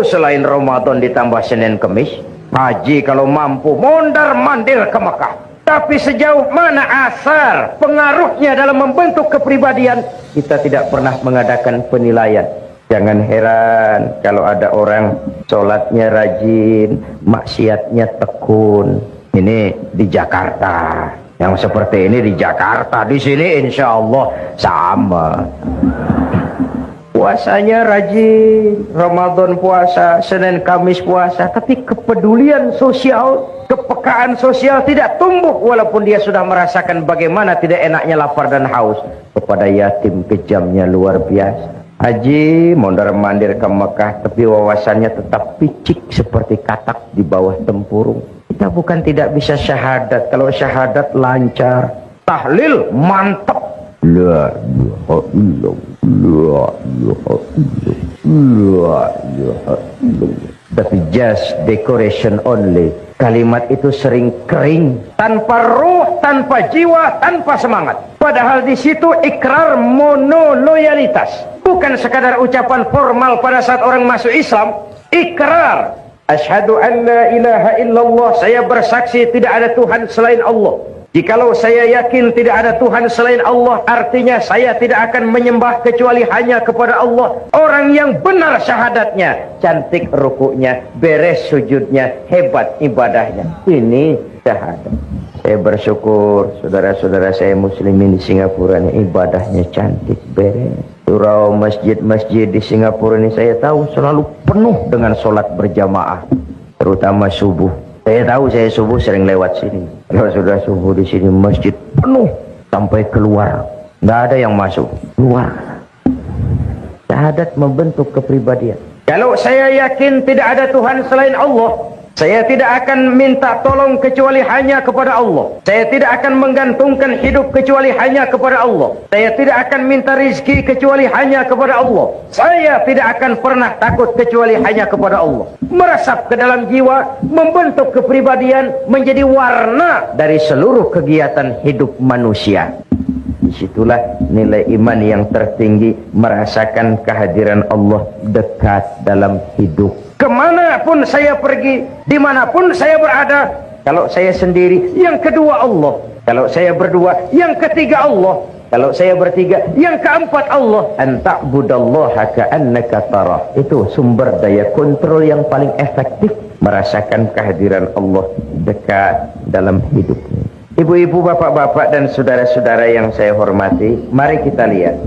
Speaker 2: selain Ramadan ditambah Senin Kemis, haji kalau mampu mondar-mandir ke Mekah. Tapi sejauh mana asar pengaruhnya dalam membentuk kepribadian, kita tidak pernah mengadakan penilaian. Jangan heran kalau ada orang sholatnya rajin, maksiatnya tekun. Ini di Jakarta. Yang seperti ini di Jakarta, di sini insya Allah sama. Puasanya rajin, Ramadan puasa, Senin Kamis puasa, tapi kepedulian sosial, kepekaan sosial tidak tumbuh walaupun dia sudah merasakan bagaimana tidak enaknya lapar dan haus. Kepada yatim kejamnya luar biasa. Haji mondar-mandir ke Mekah, tapi wawasannya tetap picik seperti katak di bawah tempurung. Kita bukan tidak bisa syahadat, kalau syahadat lancar, tahlil mantap, la ilaha illallah, la ilaha illallah, la ilaha illallah. Tapi just decoration only. Kalimat itu sering kering, tanpa ruh, tanpa jiwa, tanpa semangat. Padahal di situ ikrar monoloyalitas, bukan sekadar ucapan formal pada saat orang masuk Islam. Ikrar, asyhadu an la ilaha illallah, saya bersaksi tidak ada Tuhan selain Allah. Jikalau saya yakin tidak ada Tuhan selain Allah, artinya saya tidak akan menyembah kecuali hanya kepada Allah. Orang yang benar syahadatnya, cantik rukuknya, beres sujudnya, hebat ibadahnya. Ini syahadat. Saya bersyukur saudara-saudara saya muslimin di Singapura ini ibadahnya cantik, beres. Surau masjid-masjid di Singapura ini saya tahu selalu penuh dengan sholat berjamaah, terutama subuh. Saya tahu saya subuh sering lewat sini. Kalau sudah subuh di sini masjid penuh sampai keluar, nggak ada yang masuk, keluar. Syahadat membentuk kepribadian. Kalau saya yakin tidak ada Tuhan selain Allah, saya tidak akan minta tolong kecuali hanya kepada Allah. Saya tidak akan menggantungkan hidup kecuali hanya kepada Allah. Saya tidak akan minta rizki kecuali hanya kepada Allah. Saya tidak akan pernah takut kecuali hanya kepada Allah. Meresap ke dalam jiwa, membentuk kepribadian, menjadi warna dari seluruh kegiatan hidup manusia. Disitulah nilai iman yang tertinggi, merasakan kehadiran Allah dekat dalam hidup. Kemanapun saya pergi, dimanapun saya berada, kalau saya sendiri, yang kedua Allah. Kalau saya berdua, yang ketiga Allah. Kalau saya bertiga, yang keempat Allah. Anta'budallaha ka'annaka tarah. Itu sumber daya kontrol yang paling efektif merasakan kehadiran Allah dekat dalam hidup. Ibu-ibu, bapak-bapak, dan saudara-saudara yang saya hormati, mari kita lihat.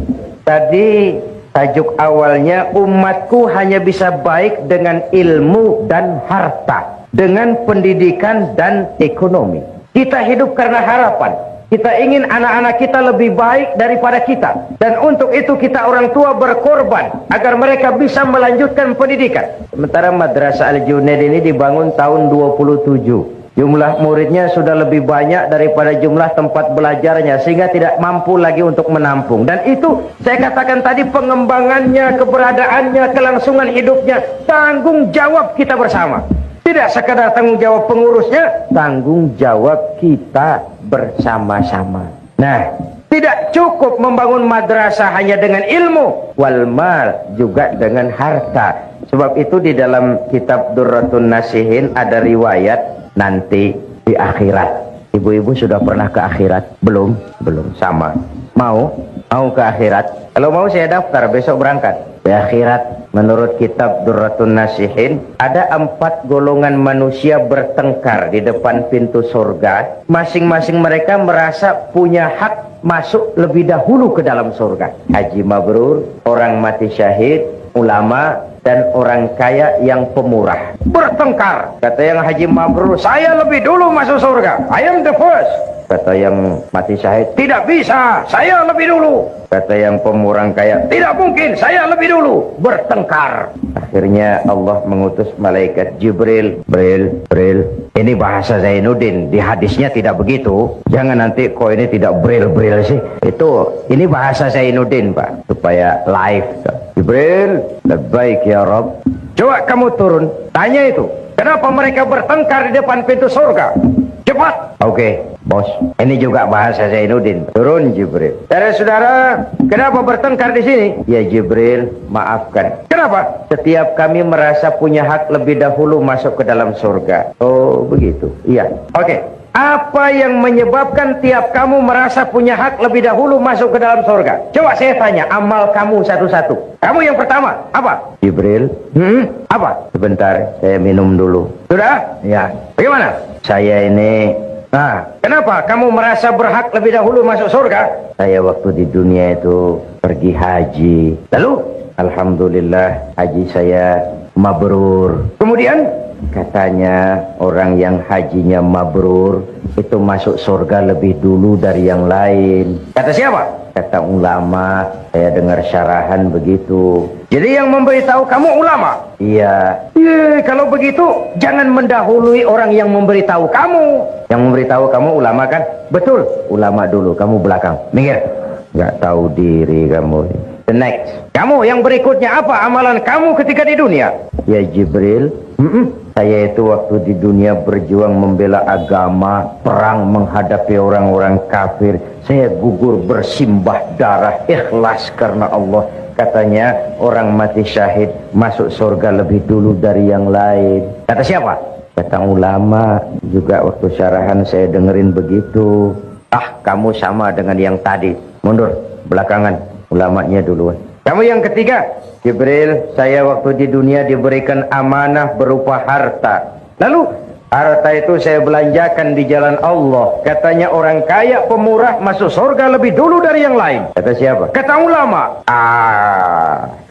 Speaker 2: Tadi tajuk awalnya, umatku hanya bisa baik dengan ilmu dan harta, dengan pendidikan dan ekonomi. Kita hidup karena harapan. Kita ingin anak-anak kita lebih baik daripada kita. Dan untuk itu kita orang tua berkorban agar mereka bisa melanjutkan pendidikan. Sementara Madrasah Al-Junaid ini dibangun tahun 27. Jumlah muridnya sudah lebih banyak daripada jumlah tempat belajarnya, sehingga tidak mampu lagi untuk menampung. Dan itu saya katakan tadi, pengembangannya, keberadaannya, kelangsungan hidupnya, tanggung jawab kita bersama. Tidak sekadar tanggung jawab pengurusnya, tanggung jawab kita bersama-sama. Nah, tidak cukup membangun madrasah hanya dengan ilmu, wal mal, juga dengan harta. Sebab itu di dalam kitab Durratun Nasihin ada riwayat nanti di akhirat. Ibu-ibu sudah pernah ke akhirat? Belum? Belum. Sama. Mau ke akhirat? Kalau mau saya daftar, besok berangkat. Di akhirat, menurut kitab Durratun Nasihin, ada 4 golongan manusia bertengkar di depan pintu surga. Masing-masing mereka merasa punya hak masuk lebih dahulu ke dalam surga. Haji mabrur, orang mati syahid, ulama, dan orang kaya yang pemurah. Bertengkar. Kata yang haji mabrur, saya lebih dulu masuk surga. I am the first. Kata yang mati syahid, tidak bisa, saya lebih dulu. Kata yang pemurah kaya, tidak mungkin, saya lebih dulu. Bertengkar. Akhirnya Allah mengutus malaikat Jibril. Bril. Ini bahasa Zainuddin. Di hadisnya tidak begitu. Jangan nanti kok ini tidak bril sih. Ini bahasa Zainuddin, Pak. Supaya live. Jibril, labbaik ya Rabb. Coba kamu turun, tanya itu. Kenapa mereka bertengkar di depan pintu surga? Cepat. Oke, bos. Ini juga bahasa Zainuddin. Turun Jibril. Saudara-saudara, kenapa bertengkar di sini? Ya Jibril, maafkan. Kenapa? Setiap kami merasa punya hak lebih dahulu masuk ke dalam surga. Oh, begitu. Iya. Oke. Apa yang menyebabkan tiap kamu merasa punya hak lebih dahulu masuk ke dalam surga? Coba saya tanya, amal kamu satu-satu. Kamu yang pertama, apa? Jibril. Apa? Sebentar, saya minum dulu. Sudah? Ya. Bagaimana? Saya ini... kenapa kamu merasa berhak lebih dahulu masuk surga? Saya waktu di dunia itu pergi haji. Lalu? Alhamdulillah, haji saya mabrur. Kemudian? Katanya orang yang hajinya mabrur itu masuk surga lebih dulu dari yang lain. Kata siapa? Kata ulama. Saya dengar syarahan begitu. Jadi yang memberitahu kamu ulama? Iya. Kalau begitu jangan mendahului orang yang memberitahu kamu. Yang memberitahu kamu ulama kan? Betul. Ulama dulu, kamu belakang. Minggir. Gak tahu diri kamu. The next. Kamu yang berikutnya apa amalan kamu ketika di dunia? Ya Jibril. Saya itu waktu di dunia berjuang membela agama, perang menghadapi orang-orang kafir. Saya gugur bersimbah darah, ikhlas karena Allah. Katanya orang mati syahid masuk surga lebih dulu dari yang lain. Kata siapa? Kata ulama. Juga waktu syarahan saya dengerin begitu. Kamu sama dengan yang tadi. Mundur, belakangan. Ulamanya duluan. Kamu yang ketiga. Jibril, saya waktu di dunia diberikan amanah berupa harta. Lalu harta itu saya belanjakan di jalan Allah. Katanya orang kaya pemurah masuk surga lebih dulu dari yang lain. Kata siapa? Kata ulama.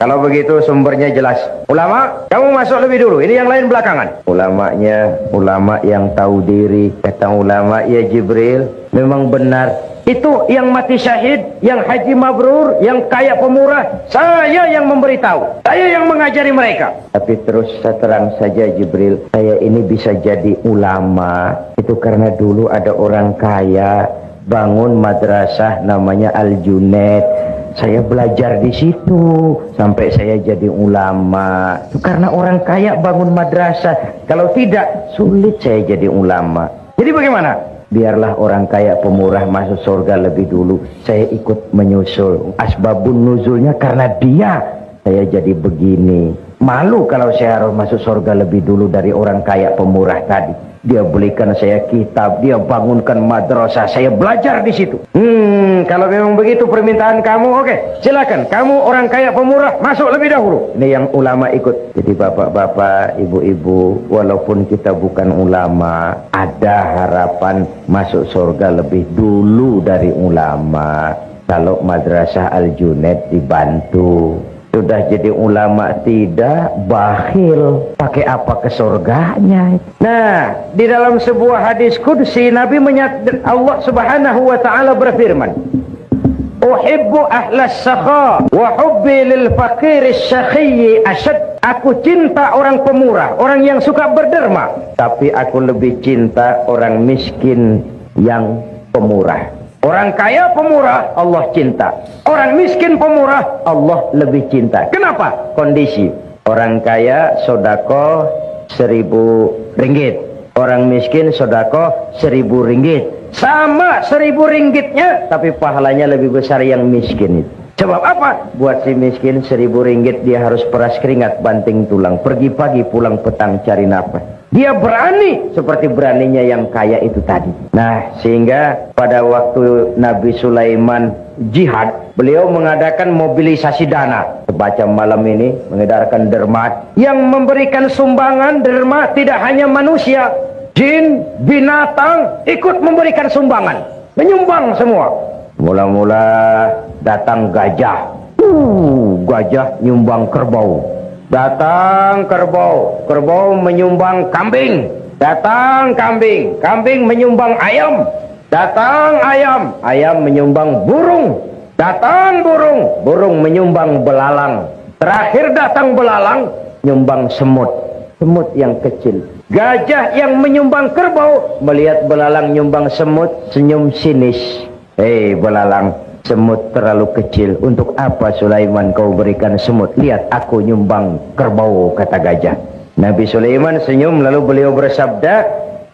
Speaker 2: Kalau begitu sumbernya jelas. Ulama, kamu masuk lebih dulu. Ini yang lain belakangan. Ulamanya, ulama yang tahu diri. Kata ulama, ya Jibril, memang benar. Itu yang mati syahid, yang haji mabrur, yang kaya pemurah, saya yang memberitahu, saya yang mengajari mereka. Tapi terus terang saja Jibril, saya ini bisa jadi ulama itu karena dulu ada orang kaya bangun madrasah namanya Al-Junaid. Saya belajar di situ sampai saya jadi ulama. Itu karena orang kaya bangun madrasah. Kalau tidak, sulit saya jadi ulama. Jadi bagaimana? Biarlah orang kaya pemurah masuk surga lebih dulu. Saya ikut menyusul. Asbabun nuzulnya karena dia saya jadi begini. Malu kalau saya harus masuk surga lebih dulu dari orang kaya pemurah tadi. Dia belikan saya kitab, dia bangunkan madrasah, saya belajar di situ. kalau memang begitu permintaan kamu, oke, silakan. Kamu orang kaya pemurah, masuk lebih dahulu. Ini yang ulama ikut. Jadi bapak-bapak, ibu-ibu, walaupun kita bukan ulama, ada harapan masuk surga lebih dulu dari ulama. Kalau Madrasah Al-Junaid dibantu. Sudah jadi ulama tidak, bakhil, pakai apa ke surganya? Nah, di dalam sebuah hadis qudsi Nabi Allah Subhanahu wa taala berfirman, "Uhibbu ahlas sakha wa hubbi lil faqiris syakhi ashad." Aku cinta orang pemurah, orang yang suka berderma, tapi aku lebih cinta orang miskin yang pemurah. Orang kaya pemurah, Allah cinta. Orang miskin pemurah, Allah lebih cinta. Kenapa? Kondisi. Orang kaya sodako 1.000 ringgit. Orang miskin sodako 1.000 ringgit. Sama 1.000 ringgitnya, tapi pahalanya lebih besar yang miskin itu. Sebab apa? Buat si miskin 1.000 ringgit dia harus peras keringat, banting tulang. Pergi pagi, pulang petang cari nafas. Dia berani seperti beraninya yang kaya itu tadi. Nah, sehingga pada waktu Nabi Sulaiman jihad, beliau mengadakan mobilisasi dana. Sebaca malam ini mengedarkan derma. Yang memberikan sumbangan derma tidak hanya manusia, jin, binatang ikut memberikan sumbangan. Menyumbang semua. Mula-mula datang gajah. Gajah nyumbang kerbau. Datang kerbau, kerbau menyumbang kambing. Datang kambing, kambing menyumbang ayam. Datang ayam, ayam menyumbang burung. Datang burung, burung menyumbang belalang. Terakhir datang belalang, nyumbang semut. Semut yang kecil. Gajah yang menyumbang kerbau, melihat belalang nyumbang semut, senyum sinis. Hei belalang, semut terlalu kecil. Untuk apa Sulaiman kau berikan semut? Lihat aku nyumbang kerbau, kata gajah. Nabi Sulaiman senyum lalu beliau bersabda,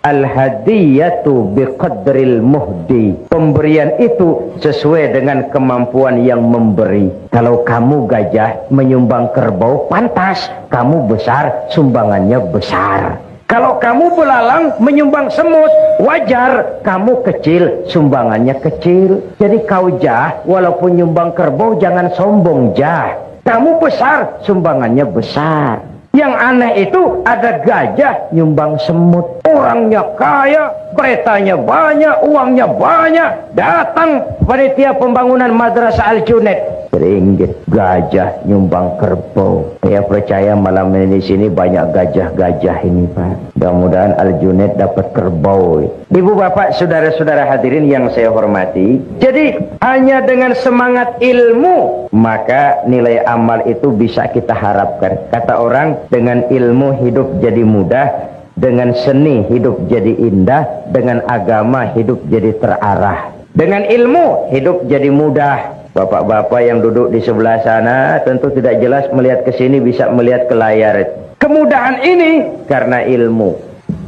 Speaker 2: Al-hadiyatu biqadril muhdi. Pemberian itu sesuai dengan kemampuan yang memberi. Kalau kamu gajah menyumbang kerbau, pantas. Kamu besar, sumbangannya besar. Kalau kamu belalang menyumbang semut, wajar. Kamu kecil, sumbangannya kecil. Jadi kau jah, walaupun nyumbang kerbau jangan sombong jah. Kamu besar, sumbangannya besar. Yang aneh itu ada gajah nyumbang semut. Orangnya kaya, keretanya banyak, uangnya banyak. Datang panitia pembangunan Madrasah Al-Junaid. Ringgit gajah nyumbang kerbau. Saya percaya malam ini di sini banyak gajah-gajah ini, Pak. Mudah-mudahan Al-Junaid dapat kerbau. Ibu bapak, saudara-saudara hadirin yang saya hormati. Jadi hanya dengan semangat ilmu maka nilai amal itu bisa kita harapkan. Kata orang, dengan ilmu hidup jadi mudah, dengan seni hidup jadi indah, dengan agama hidup jadi terarah. Dengan ilmu hidup jadi mudah. Bapak-bapak yang duduk di sebelah sana tentu tidak jelas melihat ke sini, bisa melihat ke layar. Kemudahan ini karena ilmu.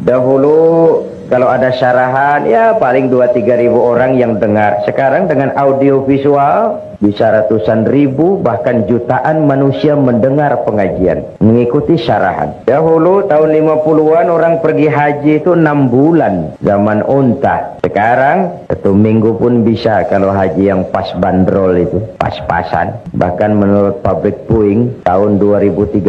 Speaker 2: Dahulu kalau ada syarahan ya paling 2-3 ribu orang yang dengar. Sekarang dengan audio visual bisa ratusan ribu bahkan jutaan manusia mendengar pengajian, mengikuti syarahan. Dahulu tahun 50-an orang pergi haji itu 6 bulan zaman unta. Sekarang 1 minggu pun bisa kalau haji yang pas bandrol itu, pas-pasan. Bahkan menurut pabrik Boeing tahun 2030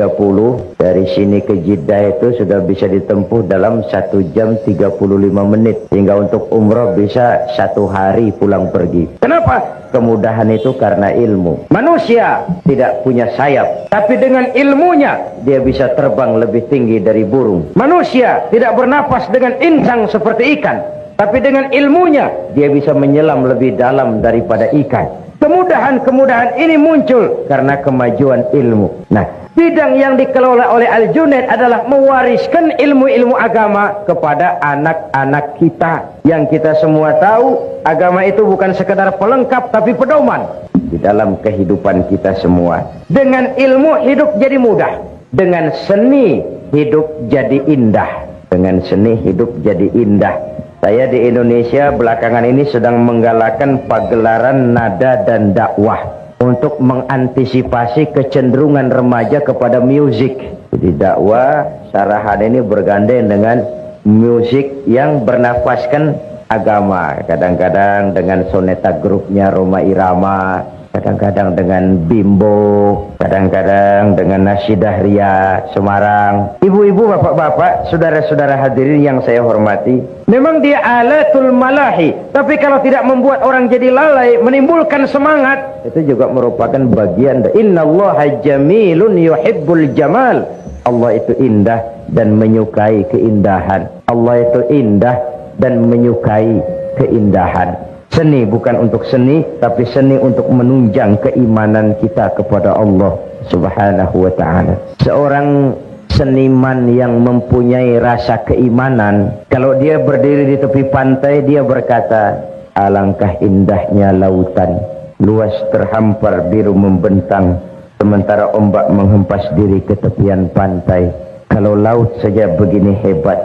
Speaker 2: dari sini ke Jeddah itu sudah bisa ditempuh dalam 1 jam 35 menit. Hingga untuk umroh bisa 1 hari pulang pergi. Kenapa? Kemudahan itu karena ilmu. Manusia tidak punya sayap, tapi dengan ilmunya dia bisa terbang lebih tinggi dari burung. Manusia tidak bernapas dengan insang seperti ikan, tapi dengan ilmunya dia bisa menyelam lebih dalam daripada ikan. Kemudahan-kemudahan ini muncul karena kemajuan ilmu. Nah, bidang yang dikelola oleh Al-Junaid adalah mewariskan ilmu-ilmu agama kepada anak-anak kita. Yang kita semua tahu, agama itu bukan sekedar pelengkap tapi pedoman di dalam kehidupan kita semua. Dengan ilmu hidup jadi mudah, dengan seni hidup jadi indah. Dengan seni hidup jadi indah. Saya di Indonesia belakangan ini sedang menggalakkan pagelaran nada dan dakwah untuk mengantisipasi kecenderungan remaja kepada musik. Jadi dakwah syarahan ini bergandeng dengan musik yang bernafaskan agama, kadang-kadang dengan soneta grupnya Roma Irama, kadang-kadang dengan Bimbo, kadang-kadang dengan Nasyidah Ria Semarang. Ibu-ibu, bapak-bapak, saudara-saudara hadirin yang saya hormati, memang dia alatul malahi, tapi kalau tidak membuat orang jadi lalai, menimbulkan semangat, itu juga merupakan bagian dari innallaha jamilun yuhibbul jamal. Allah itu indah dan menyukai keindahan. Allah itu indah dan menyukai keindahan. Seni bukan untuk seni, tapi seni untuk menunjang keimanan kita kepada Allah Subhanahu wa ta'ala. Seorang seniman yang mempunyai rasa keimanan, kalau dia berdiri di tepi pantai, dia berkata, alangkah indahnya lautan, luas terhampar biru membentang, sementara ombak menghempas diri ke tepian pantai. Kalau laut saja begini hebat,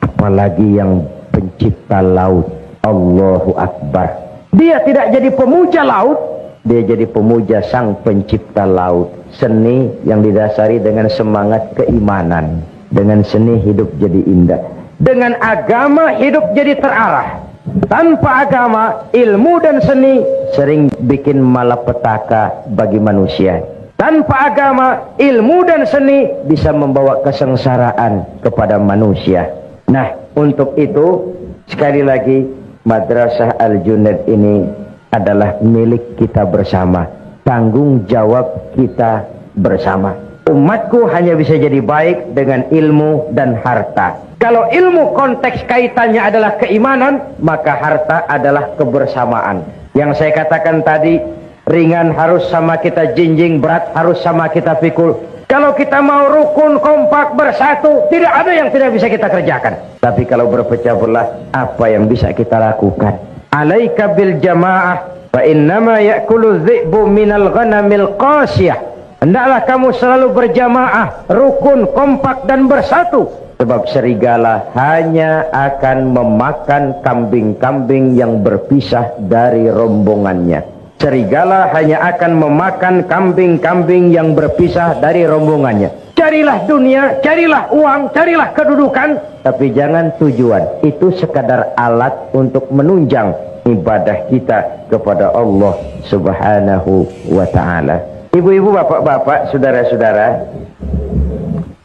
Speaker 2: apalagi yang pencipta laut. Allahu Akbar. Dia tidak jadi pemuja laut, dia jadi pemuja sang pencipta laut. Seni yang didasari dengan semangat keimanan. Dengan seni hidup jadi indah. Dengan agama hidup jadi terarah. Tanpa agama, ilmu dan seni sering bikin malapetaka bagi manusia. Tanpa agama, ilmu dan seni bisa membawa kesengsaraan kepada manusia. Nah, untuk itu sekali lagi, Madrasah Al-Junaid ini adalah milik kita bersama, tanggung jawab kita bersama. Umatku hanya bisa jadi baik dengan ilmu dan harta. Kalau ilmu konteks kaitannya adalah keimanan, maka harta adalah kebersamaan. Yang saya katakan tadi, ringan harus sama kita jinjing, berat harus sama kita pikul. Kalau kita mau rukun, kompak, bersatu, tidak ada yang tidak bisa kita kerjakan. Tapi kalau berpecah belah, apa yang bisa kita lakukan? Alaika bil jamaah, fa innama ya'kulu dhi'bu minal ghanamil qasiyah. Hendaklah kamu selalu berjamaah, rukun, kompak, dan bersatu. Sebab serigala hanya akan memakan kambing-kambing yang berpisah dari rombongannya. Serigala hanya akan memakan kambing-kambing yang berpisah dari rombongannya. Carilah dunia, carilah uang, carilah kedudukan, tapi jangan tujuan. Itu sekadar alat untuk menunjang ibadah kita kepada Allah Subhanahu wa ta'ala. Ibu-ibu, bapak-bapak, saudara-saudara,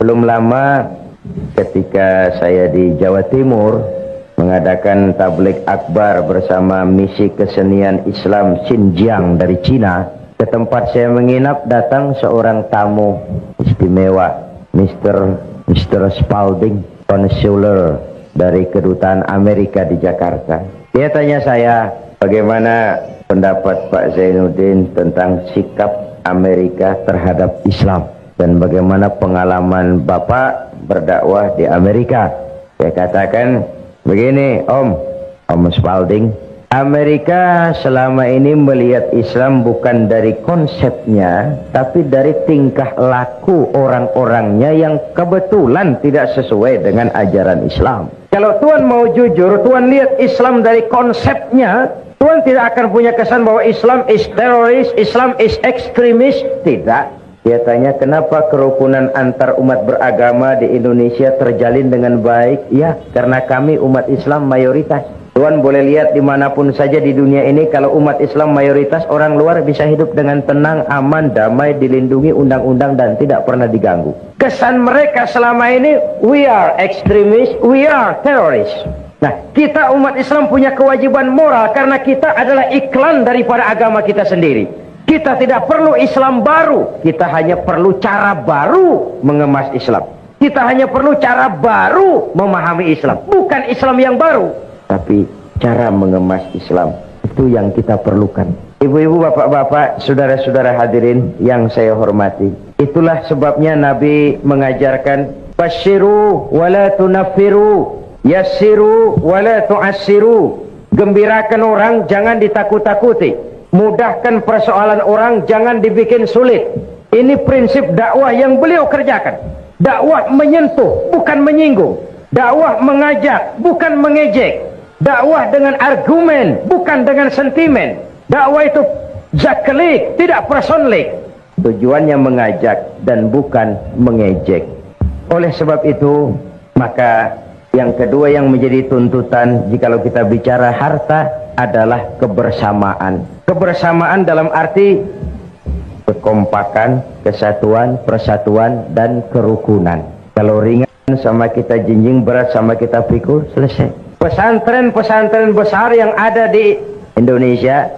Speaker 2: belum lama ketika saya di Jawa Timur mengadakan tabligh akbar bersama misi kesenian Islam Xinjiang dari Cina, ke tempat saya menginap datang seorang tamu istimewa, Mr. Spalding, konsuler dari kedutaan Amerika di Jakarta. Dia tanya saya, bagaimana pendapat Pak Zainuddin tentang sikap Amerika terhadap Islam dan bagaimana pengalaman Bapak berdakwah di Amerika. Saya katakan, begini Om Spalding, Amerika selama ini melihat Islam bukan dari konsepnya, tapi dari tingkah laku orang-orangnya yang kebetulan tidak sesuai dengan ajaran Islam. Kalau Tuhan mau jujur, Tuhan lihat Islam dari konsepnya, Tuhan tidak akan punya kesan bahwa Islam is teroris, Islam is ekstremis. Tidak. Dia tanya, kenapa kerukunan antar umat beragama di Indonesia terjalin dengan baik? Ya, karena kami umat Islam mayoritas. Tuhan boleh lihat dimanapun saja di dunia ini, kalau umat Islam mayoritas, orang luar bisa hidup dengan tenang, aman, damai, dilindungi undang-undang dan tidak pernah diganggu. Kesan mereka selama ini, we are extremists, we are terrorists. Nah, kita umat Islam punya kewajiban moral karena kita adalah iklan daripada agama kita sendiri. Kita tidak perlu Islam baru, kita hanya perlu cara baru mengemas Islam. Kita hanya perlu cara baru memahami Islam. Bukan Islam yang baru, tapi cara mengemas Islam. Itu yang kita perlukan. Ibu-ibu, bapak-bapak, saudara-saudara hadirin yang saya hormati. Itulah sebabnya Nabi mengajarkan, basyiru wala tunaffiru, yassiru wala tu'assiru. Gembirakan orang, jangan ditakut-takuti. Mudahkan persoalan orang, jangan dibikin sulit. Ini prinsip dakwah yang beliau kerjakan. Dakwah menyentuh, bukan menyinggung. Dakwah mengajak, bukan mengejek. Dakwah dengan argumen, bukan dengan sentimen. Dakwah itu zaklik, tidak personlik. Tujuannya mengajak dan bukan mengejek. Oleh sebab itu, maka Yang kedua yang menjadi tuntutan jikalau kita bicara harta adalah kebersamaan. Kebersamaan dalam arti kekompakan, kesatuan, persatuan, dan kerukunan. Kalau ringan sama kita jinjing, berat sama kita pikul, selesai. Pesantren-pesantren besar yang ada di Indonesia,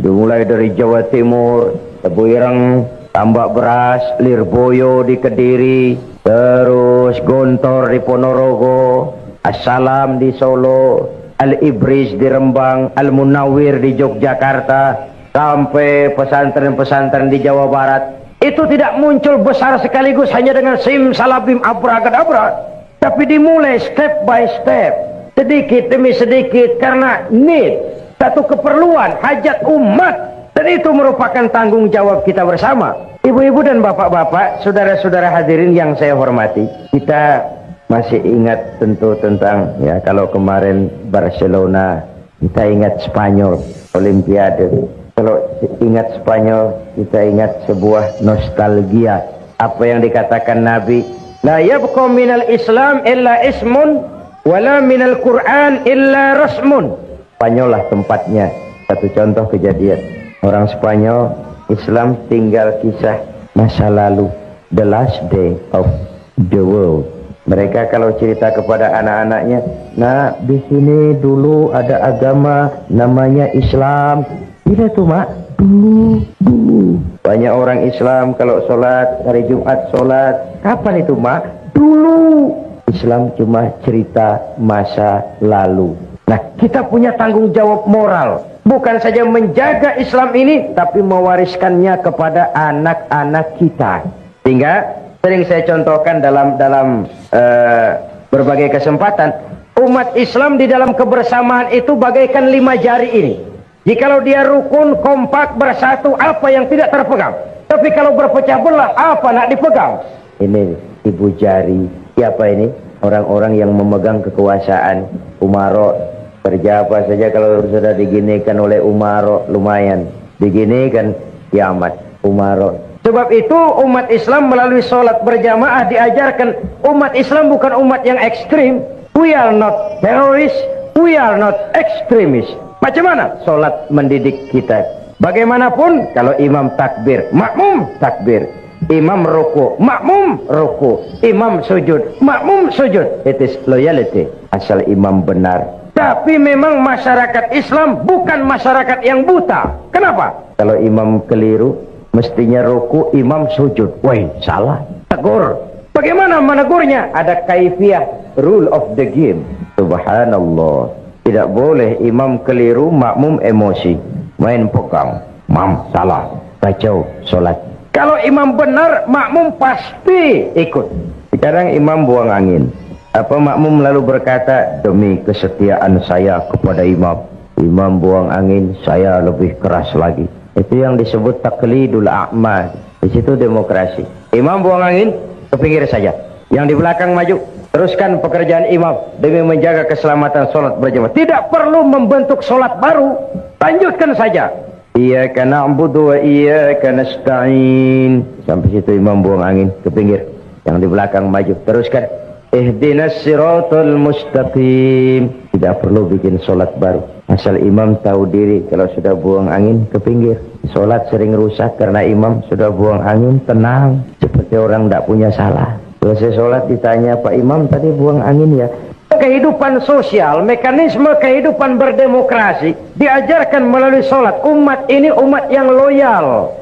Speaker 2: mulai dari Jawa Timur, Tebuireng, Tambak Beras, Lirboyo di Kediri, terus Gontor di Ponorogo, Assalam di Solo, Al-Ibris di Rembang, Al-Munawir di Yogyakarta, sampai pesantren-pesantren di Jawa Barat. Itu tidak muncul besar sekaligus hanya dengan simsalabim abracadabra, tapi dimulai step by step, sedikit demi sedikit, karena need, satu keperluan, hajat umat, dan itu merupakan tanggung jawab kita bersama. Ibu-ibu dan bapak-bapak, saudara-saudara hadirin yang saya hormati, kita masih ingat tentu tentang, ya, kalau kemarin Barcelona, kita ingat Spanyol, Olimpiade. Kalau ingat Spanyol, kita ingat sebuah nostalgia. Apa yang dikatakan Nabi, la yabqa minal Islam illa ismun, wala minal Quran illa rasmun. Spanyol lah tempatnya. Satu contoh kejadian, orang Spanyol, Islam tinggal kisah masa lalu, the last day of the world. Mereka kalau cerita kepada anak-anaknya, nah di sini dulu ada agama namanya Islam. Tidak tuh mak, dulu. Banyak orang Islam kalau sholat, hari Jumat sholat. Kapan itu mak? Dulu. Islam cuma cerita masa lalu. Nah, kita punya tanggung jawab moral. Bukan saja menjaga Islam ini, tapi mewariskannya kepada anak-anak kita. Sehingga sering saya contohkan dalam berbagai kesempatan, umat Islam di dalam kebersamaan itu bagaikan 5 jari ini. Jikalau dia rukun, kompak, bersatu, apa yang tidak terpegang. Tapi kalau berpecah belah, apa nak dipegang? Ini ibu jari. Siapa ini? Orang-orang yang memegang kekuasaan. Umaro, kerja apa saja kalau sudah diginikan oleh Umaro, lumayan. Diginikan, kiamat. Umaro. Sebab itu umat Islam melalui sholat berjamaah diajarkan, umat Islam bukan umat yang ekstrim. We are not terrorists, we are not extremists. Macam mana sholat mendidik kita? Bagaimanapun kalau imam takbir, makmum takbir. Imam ruku, makmum ruku. Imam sujud, makmum sujud. It is loyalty. Asal imam benar. Tapi memang masyarakat Islam bukan masyarakat yang buta. Kenapa? Kalau imam keliru, mestinya ruku, imam sujud. Wah, salah. Tegur. Bagaimana menegurnya? Ada kaifiah, rule of the game. Subhanallah. Tidak boleh imam keliru, makmum emosi. Main pegang. Mam, salah. Kacau solat. Kalau imam benar, makmum pasti ikut. Sekarang imam buang angin. Apa makmum lalu berkata, demi kesetiaan saya kepada imam. Imam buang angin, saya lebih keras lagi. Itu yang disebut taklidul a'ma. Di situ demokrasi. Imam buang angin, ke pinggir saja. Yang di belakang maju. Teruskan pekerjaan imam demi menjaga keselamatan sholat berjamaah. Tidak perlu membentuk sholat baru. Lanjutkan saja. Iyyaka na'budu wa iyyaka nasta'in. Sampai situ imam buang angin, ke pinggir. Yang di belakang maju. Teruskan. Ihdinas siratal mustaqim. Tidak perlu bikin sholat baru. Asal imam tahu diri, kalau sudah buang angin, ke pinggir. Sholat sering rusak karena imam sudah buang angin, tenang. Seperti orang tidak punya salah. Selesai sholat ditanya, Pak Imam tadi buang angin ya. Kehidupan sosial, mekanisme kehidupan berdemokrasi diajarkan melalui sholat. Umat ini umat yang loyal.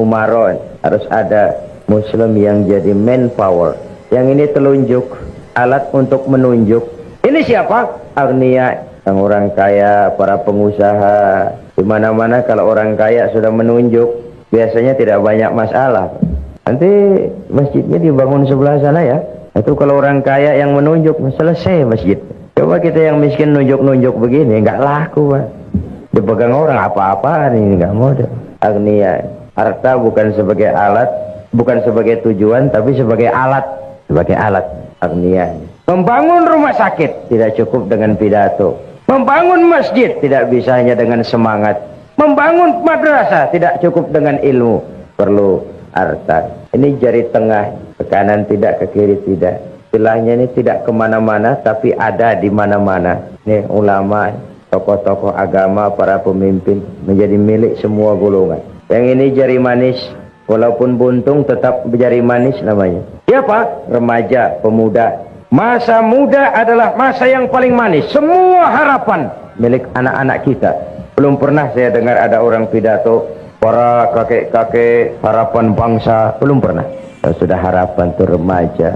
Speaker 2: Umaron, harus ada Muslim yang jadi manpower. Yang ini telunjuk, alat untuk menunjuk. Ini siapa? Agniya, yang orang kaya, para pengusaha. Di mana-mana kalau orang kaya sudah menunjuk, biasanya tidak banyak masalah. Nanti masjidnya dibangun sebelah sana ya. Itu kalau orang kaya yang menunjuk, selesai masjid. Coba kita yang miskin nunjuk-nunjuk begini, nggak laku Pak. Dipegang orang apa-apaan ini, nggak modal. Agniya, harta bukan sebagai alat, bukan sebagai tujuan, tapi sebagai alat. Sebagai alat, agniya. Membangun rumah sakit tidak cukup dengan pidato. Membangun masjid tidak bisa hanya dengan semangat. Membangun madrasah tidak cukup dengan ilmu. Perlu harta. Ini jari tengah, ke kanan tidak, ke kiri tidak. istilahnya ini tidak kemana-mana tapi ada di mana-mana. Nih ulama, tokoh-tokoh agama, para pemimpin menjadi milik semua golongan. Yang ini jari manis, walaupun buntung tetap jari manis namanya. Siapa? Remaja, pemuda. Masa muda adalah masa yang paling manis. Semua harapan milik anak-anak kita. Belum pernah saya dengar ada orang pidato para kakek-kakek harapan bangsa. Belum pernah. Sudah harapan itu remaja,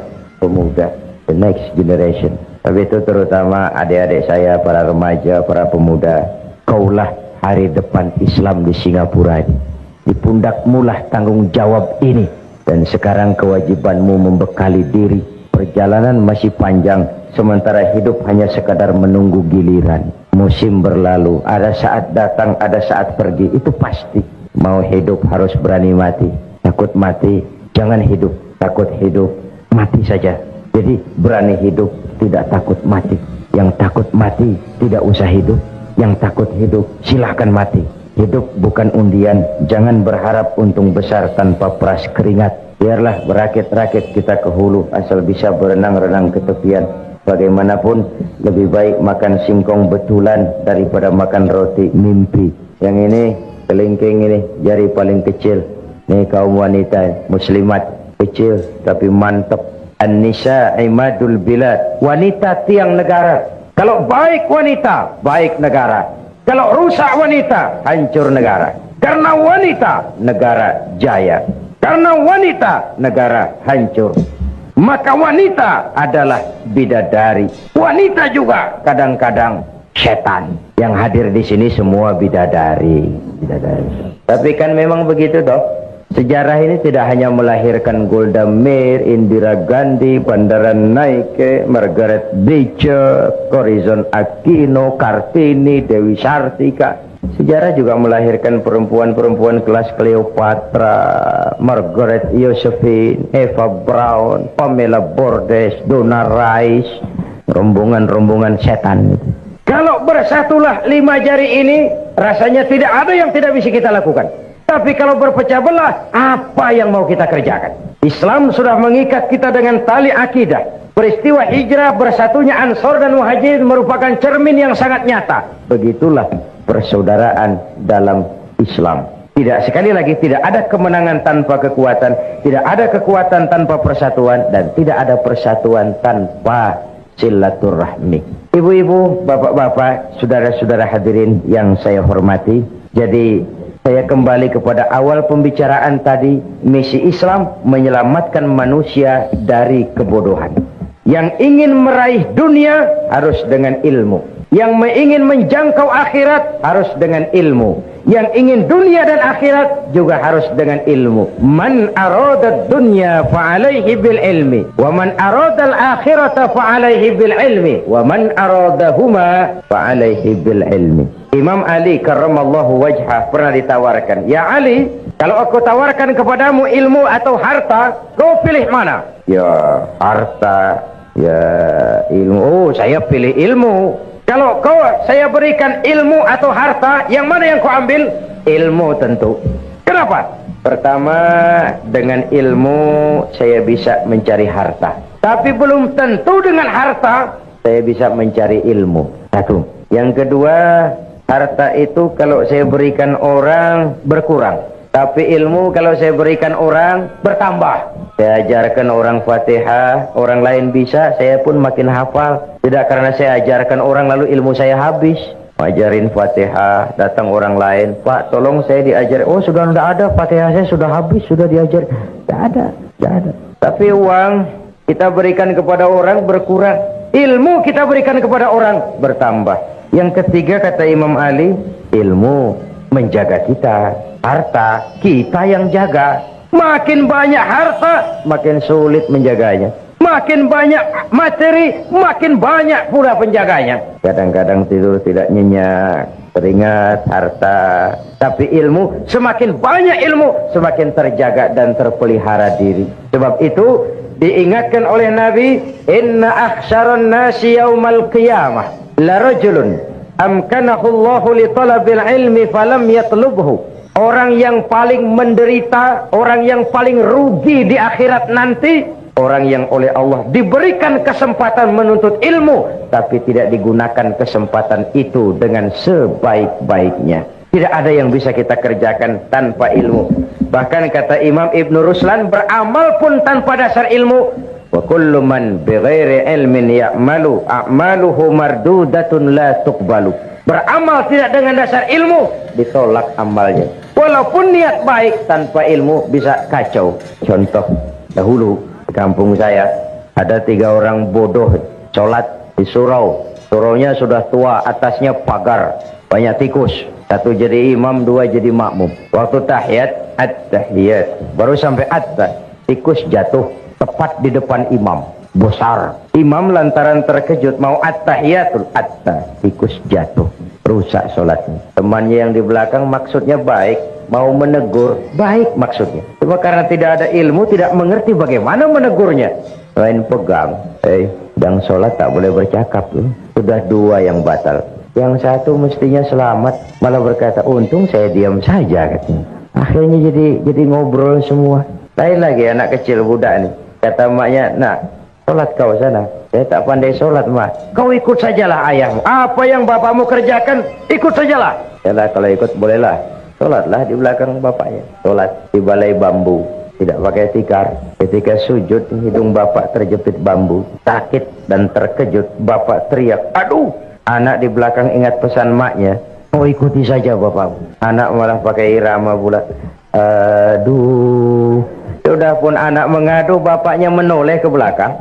Speaker 2: pemuda, the next generation. Tapi itu terutama adik-adik saya, para remaja, para pemuda. Kaulah hari depan Islam di Singapura ini. Di pundakmulah tanggung jawab ini. Dan sekarang kewajibanmu membekali diri. Perjalanan masih panjang, sementara hidup hanya sekadar menunggu giliran. Musim berlalu, ada saat datang, ada saat pergi, itu pasti. Mau hidup harus berani mati. Takut mati, jangan hidup. Takut hidup, mati saja. Jadi berani hidup, tidak takut mati. Yang takut mati, tidak usah hidup. Yang takut hidup, silahkan mati. Hidup bukan undian, jangan berharap untung besar tanpa peras keringat. Biarlah berakit-rakit kita ke hulu, asal bisa berenang-renang ke tepian. Bagaimanapun, lebih baik makan singkong betulan daripada makan roti mimpi. Yang ini, kelingking ini, jari paling kecil. Ini kaum wanita, muslimat, kecil tapi mantap. An-nisa imadul bilad, wanita tiang negara. Kalau baik wanita, baik negara. Kalau rusak wanita, hancur negara. Karena wanita, negara jaya. Karena wanita, negara hancur. Maka wanita adalah bidadari. Wanita juga kadang-kadang setan. Yang hadir di sini semua bidadari. Tapi kan memang begitu toh. Sejarah ini tidak hanya melahirkan Golda Meir, Indira Gandhi, Bandaran Naike, Margaret Thatcher, Corazon Aquino, Kartini, Dewi Sartika. Sejarah juga melahirkan perempuan-perempuan kelas Cleopatra, Margaret Josephine, Eva Braun, Pamela Bordes, Donna Rice, rombongan-rombongan setan. Kalau bersatulah 5 jari ini, rasanya tidak ada yang tidak bisa kita lakukan. Tapi kalau berpecah belah, apa yang mau kita kerjakan? Islam sudah mengikat kita dengan tali akidah. Peristiwa hijrah bersatunya Ansor dan Muhajirin merupakan cermin yang sangat nyata. Begitulah persaudaraan dalam Islam. Tidak, sekali lagi, tidak ada kemenangan tanpa kekuatan, tidak ada kekuatan tanpa persatuan, dan tidak ada persatuan tanpa silaturahmi. Ibu-ibu, bapak-bapak, saudara-saudara hadirin yang saya hormati. Jadi saya kembali kepada awal pembicaraan tadi. Misi Islam menyelamatkan manusia dari kebodohan. Yang ingin meraih dunia harus dengan ilmu. Yang ingin menjangkau akhirat harus dengan ilmu. Yang ingin dunia dan akhirat juga harus dengan ilmu. Man arada dunya fa'alaihi bil ilmi. Wa man arada al-akhirata fa'alaihi bil ilmi. Wa man aradahuma fa'alaihi bil ilmi. Imam Ali karramallahu wajhah pernah ditawarkan, ya Ali, kalau aku tawarkan kepadamu ilmu atau harta, kau pilih mana? Ya harta, ya ilmu. Oh, saya pilih ilmu. Kalau saya berikan ilmu atau harta, yang mana yang kau ambil? Ilmu tentu. Kenapa? Pertama, dengan ilmu saya bisa mencari harta. Tapi belum tentu dengan harta saya bisa mencari ilmu. Satu. Yang kedua, harta itu kalau saya berikan orang berkurang. Tapi ilmu kalau saya berikan orang bertambah. Saya ajarkan orang Fatihah, orang lain bisa, saya pun makin hafal. Tidak karena saya ajarkan orang lalu ilmu saya habis. Ajarin Fatihah, datang orang lain, Pak tolong saya diajar. Oh sudah tidak ada, Fatihah saya sudah habis, sudah diajar. Tidak ada. Tapi uang kita berikan kepada orang berkurang. Ilmu kita berikan kepada orang bertambah. Yang ketiga kata Imam Ali, ilmu menjaga kita. Harta kita yang jaga. Makin banyak harta, makin sulit menjaganya. Makin banyak materi, makin banyak pula penjaganya. Kadang-kadang tidur tidak nyenyak, teringat harta. Tapi ilmu, semakin banyak ilmu, semakin terjaga dan terpelihara diri. Sebab itu diingatkan oleh Nabi, inna akhsyaran nasi yaumal qiyamah la rajulun amkanahu Allahu li talabil ilmi falam yatlubhu. Orang yang paling menderita, orang yang paling rugi di akhirat nanti Orang yang oleh Allah diberikan kesempatan menuntut ilmu, tapi tidak digunakan kesempatan itu dengan sebaik-baiknya. Tidak ada yang bisa kita kerjakan tanpa ilmu. Bahkan kata Imam Ibn Ruslan, beramal pun tanpa dasar ilmu. Wa kullu man bighairi ilmin ya'malu a'maluhu mardudatun la tuqbalu. Beramal tidak dengan dasar ilmu, ditolak amalnya. Walaupun niat baik, tanpa ilmu bisa kacau. Contoh, dahulu di kampung saya ada 3 orang bodoh sholat di surau. Suraunya sudah tua, atasnya pagar, banyak tikus. 1 jadi imam, 2 jadi makmum. Waktu tahiyat, at-tahiyat, baru sampai tikus jatuh tepat di depan imam, besar. Imam lantaran terkejut mau at-tahiyatul, tikus jatuh, rusak sholatnya. Temannya yang di belakang maksudnya baik, mau menegur, baik maksudnya. Cuma karena tidak ada ilmu, tidak mengerti bagaimana menegurnya. Lain pegang, yang sholat tak boleh bercakap loh. Sudah 2 yang batal. Yang 1 mestinya selamat, malah berkata, untung saya diam saja katanya. Akhirnya jadi ngobrol semua. Lain lagi anak kecil budak nih. Kata maknya, nak, sholat kau sana. Saya tak pandai sholat, mak. Kau ikut sajalah ayahmu. Apa yang bapakmu kerjakan, ikut sajalah. Yalah, kalau ikut bolehlah. Sholatlah di belakang bapaknya. Sholat di balai bambu, tidak pakai tikar. Ketika sujud, hidung bapak terjepit bambu. Sakit dan terkejut, bapak teriak, aduh. Anak di belakang ingat pesan maknya, oh ikuti saja bapakmu. Anak malah pakai irama pula, aduh. Sudah pun anak mengadu, bapaknya menoleh ke belakang.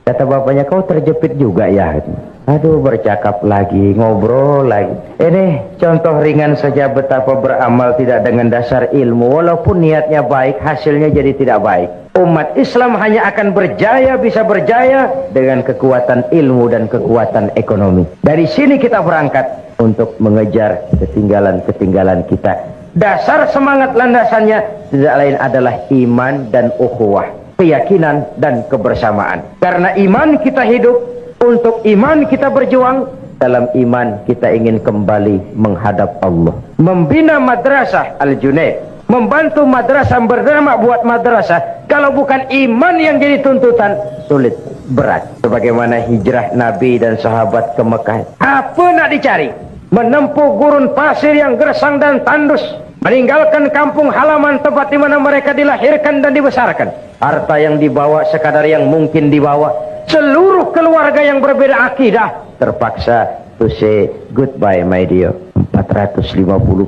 Speaker 2: Kata bapaknya, kau terjepit juga ya? Aduh, bercakap lagi, ngobrol lagi. Ini contoh ringan saja betapa beramal tidak dengan dasar ilmu. Walaupun niatnya baik, hasilnya jadi tidak baik. Umat Islam hanya akan berjaya, bisa berjaya dengan kekuatan ilmu dan kekuatan ekonomi. Dari sini kita berangkat untuk mengejar ketinggalan-ketinggalan kita. Dasar semangat landasannya tidak lain adalah iman dan ukhuwah, keyakinan dan kebersamaan. Karena iman kita hidup, untuk iman kita berjuang, dalam iman kita ingin kembali menghadap Allah. Membina madrasah Al-Junaid, membantu madrasah bernama buat madrasah, kalau bukan iman yang jadi tuntutan, sulit, berat. Sebagaimana hijrah Nabi dan sahabat ke Mekah, apa nak dicari? Menempuh gurun pasir yang gersang dan tandus, meninggalkan kampung halaman tempat di mana mereka dilahirkan dan dibesarkan. Harta yang dibawa sekadar yang mungkin dibawa. Seluruh keluarga yang berbeda akidah terpaksa to say goodbye my dear. 450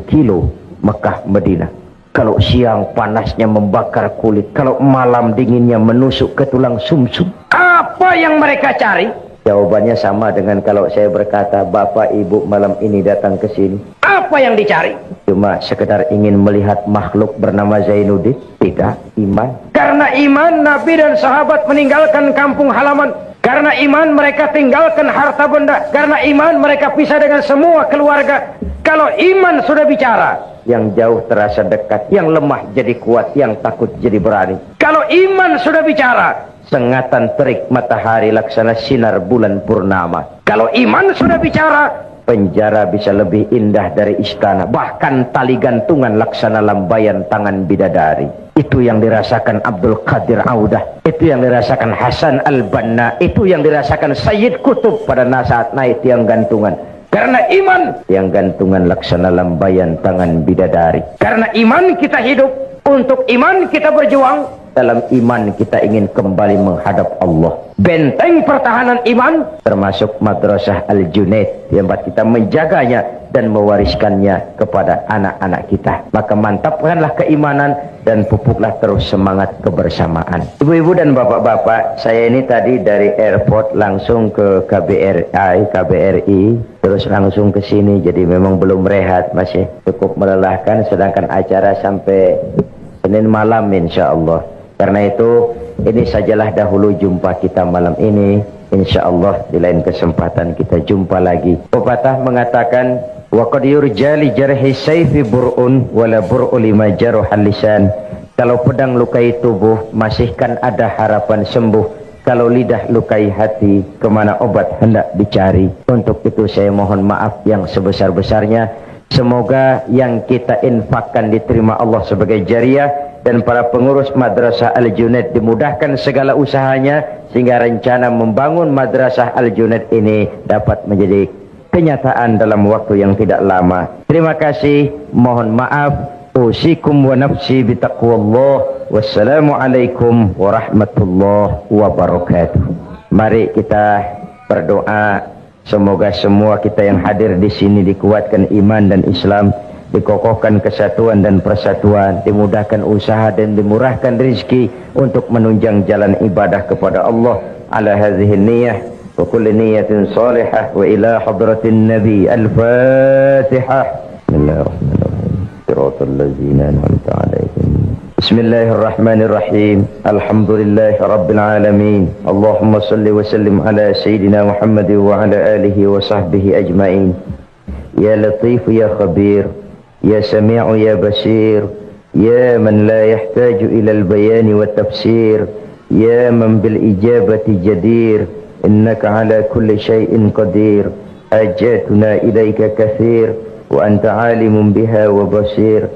Speaker 2: kilo Mekah Madinah. Kalau siang panasnya membakar kulit, kalau malam dinginnya menusuk ke tulang sumsum. Apa yang mereka cari? Jawabannya sama dengan kalau saya berkata, Bapak Ibu malam ini datang ke sini. Apa yang dicari? Cuma sekedar ingin melihat makhluk bernama Zainuddin? Tidak, iman. Karena iman, Nabi dan sahabat meninggalkan kampung halaman. Karena iman, mereka tinggalkan harta benda. Karena iman, mereka pisah dengan semua keluarga. Kalau iman sudah bicara, yang jauh terasa dekat, yang lemah jadi kuat, yang takut jadi berani. Kalau iman sudah bicara, sengatan terik matahari laksana sinar bulan purnama. Kalau iman sudah bicara, penjara bisa lebih indah dari istana. Bahkan tali gantungan laksana lambaian tangan bidadari. Itu yang dirasakan Abdul Qadir Audah. Itu yang dirasakan Hasan Al-Banna. Itu yang dirasakan Sayyid Qutb pada saat naik tiang gantungan. Karena iman, tiang gantungan laksana lambaian tangan bidadari. Karena iman kita hidup, untuk iman kita berjuang. Dalam iman kita ingin kembali menghadap Allah. Benteng pertahanan iman termasuk madrasah Al-Junaid, yang buat kita menjaganya dan mewariskannya kepada anak-anak kita. Maka mantapkanlah keimanan dan pupuklah terus semangat kebersamaan. Ibu-ibu dan bapak-bapak, saya ini tadi dari airport langsung ke KBRI, terus langsung ke sini. Jadi memang belum rehat, masih cukup melelahkan, sedangkan acara sampai Senin malam insya Allah. Karena itu, ini sajalah dahulu jumpa kita malam ini. Insya Allah di lain kesempatan kita jumpa lagi. Pepatah mengatakan, wa qad yurja li jarhi sayfi bur'un wala bur'u lima jaruhal lisan. Kalau pedang lukai tubuh, masihkan ada harapan sembuh. Kalau lidah lukai hati, kemana obat hendak dicari. Untuk itu saya mohon maaf yang sebesar-besarnya. Semoga yang kita infakkan diterima Allah sebagai jariah, dan para pengurus Madrasah Al-Junaid dimudahkan segala usahanya sehingga rencana membangun Madrasah Al-Junaid ini dapat menjadi kenyataan dalam waktu yang tidak lama. Terima kasih, mohon maaf. Usikum wa nafsi bitaqwallah. Wassalamualaikum warahmatullahi wabarakatuh. Mari kita berdoa, semoga semua kita yang hadir di sini dikuatkan iman dan Islam, dikokohkan kesatuan dan persatuan, dimudahkan usaha dan dimurahkan rezeki untuk menunjang jalan ibadah kepada Allah. Ala hadhihi niyyah wa kulli niyyatin salihah wa ila hadratin nabi. Al-Fatihah. Bismillahirrahmanirrahim. Siratal ladzina an'amta 'alaihim. Bismillahirrahmanirrahim. Alhamdulillahi rabbil alamin. Allahumma salli wa sallim ala sayyidina Muhammad wa ala alihi wa sahbihi ajma'in. Ya Latif ya Khabir, ya Sami'u ya Basir, ya man la yahtaju ila al-bayan wa tafsir, ya man bil ijabati jadir, innaka ala kulli shay'in qadir. Hajatuna ilayka kathir wa anta alimun biha wa basir.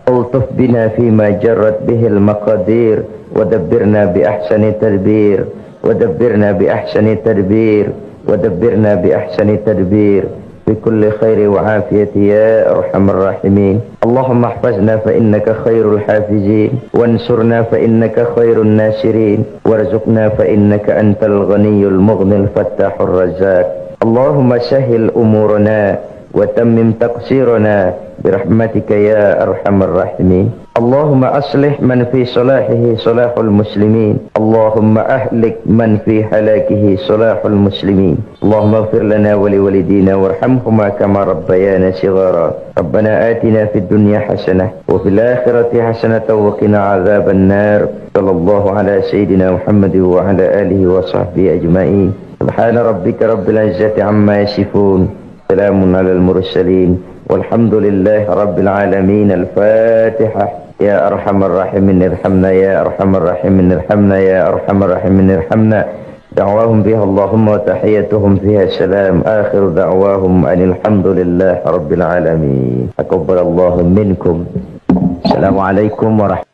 Speaker 2: ألطف بنا فيما جرت به المقادير ودبرنا بأحسن تدبير ودبرنا بأحسن تدبير ودبرنا بأحسن تدبير بكل خير وعافية يا أرحم الراحمين. اللهم احفظنا فإنك خير الحافظين، وانصرنا فإنك خير الناصرين، وارزقنا فإنك أنت الغني المغني الفتاح الرزاق. اللهم سهل أمورنا وتمم تقصيرنا برحمتك يا أرحم الراحمين. اللهم أصلح من في صلاحه صلاح المسلمين، اللهم أهلك من في هلاكه صلاح المسلمين. اللهم اغفر لنا ولوالدينا وارحمهما كما ربيانا صغارا. ربنا آتنا في الدنيا حسنة وفي الآخرة حسنة وقنا عذاب النار. صلى الله على سيدنا محمد وعلى آله وصحبه أجمعين. سبحان ربك رب العزة عما يصفون، سلام على المرسلين، والحمد لله رب العالمين. الفاتحة. يا أرحم الراحمين ارحمنا، يا أرحم الراحمين ارحمنا، يا أرحم الراحمين ارحمنا. دعواهم بها اللهم وتحيتهم فيها السلام. آخر دعواهم أن الحمد لله رب العالمين. تقبل الله منكم. السلام عليكم ورحمة الله.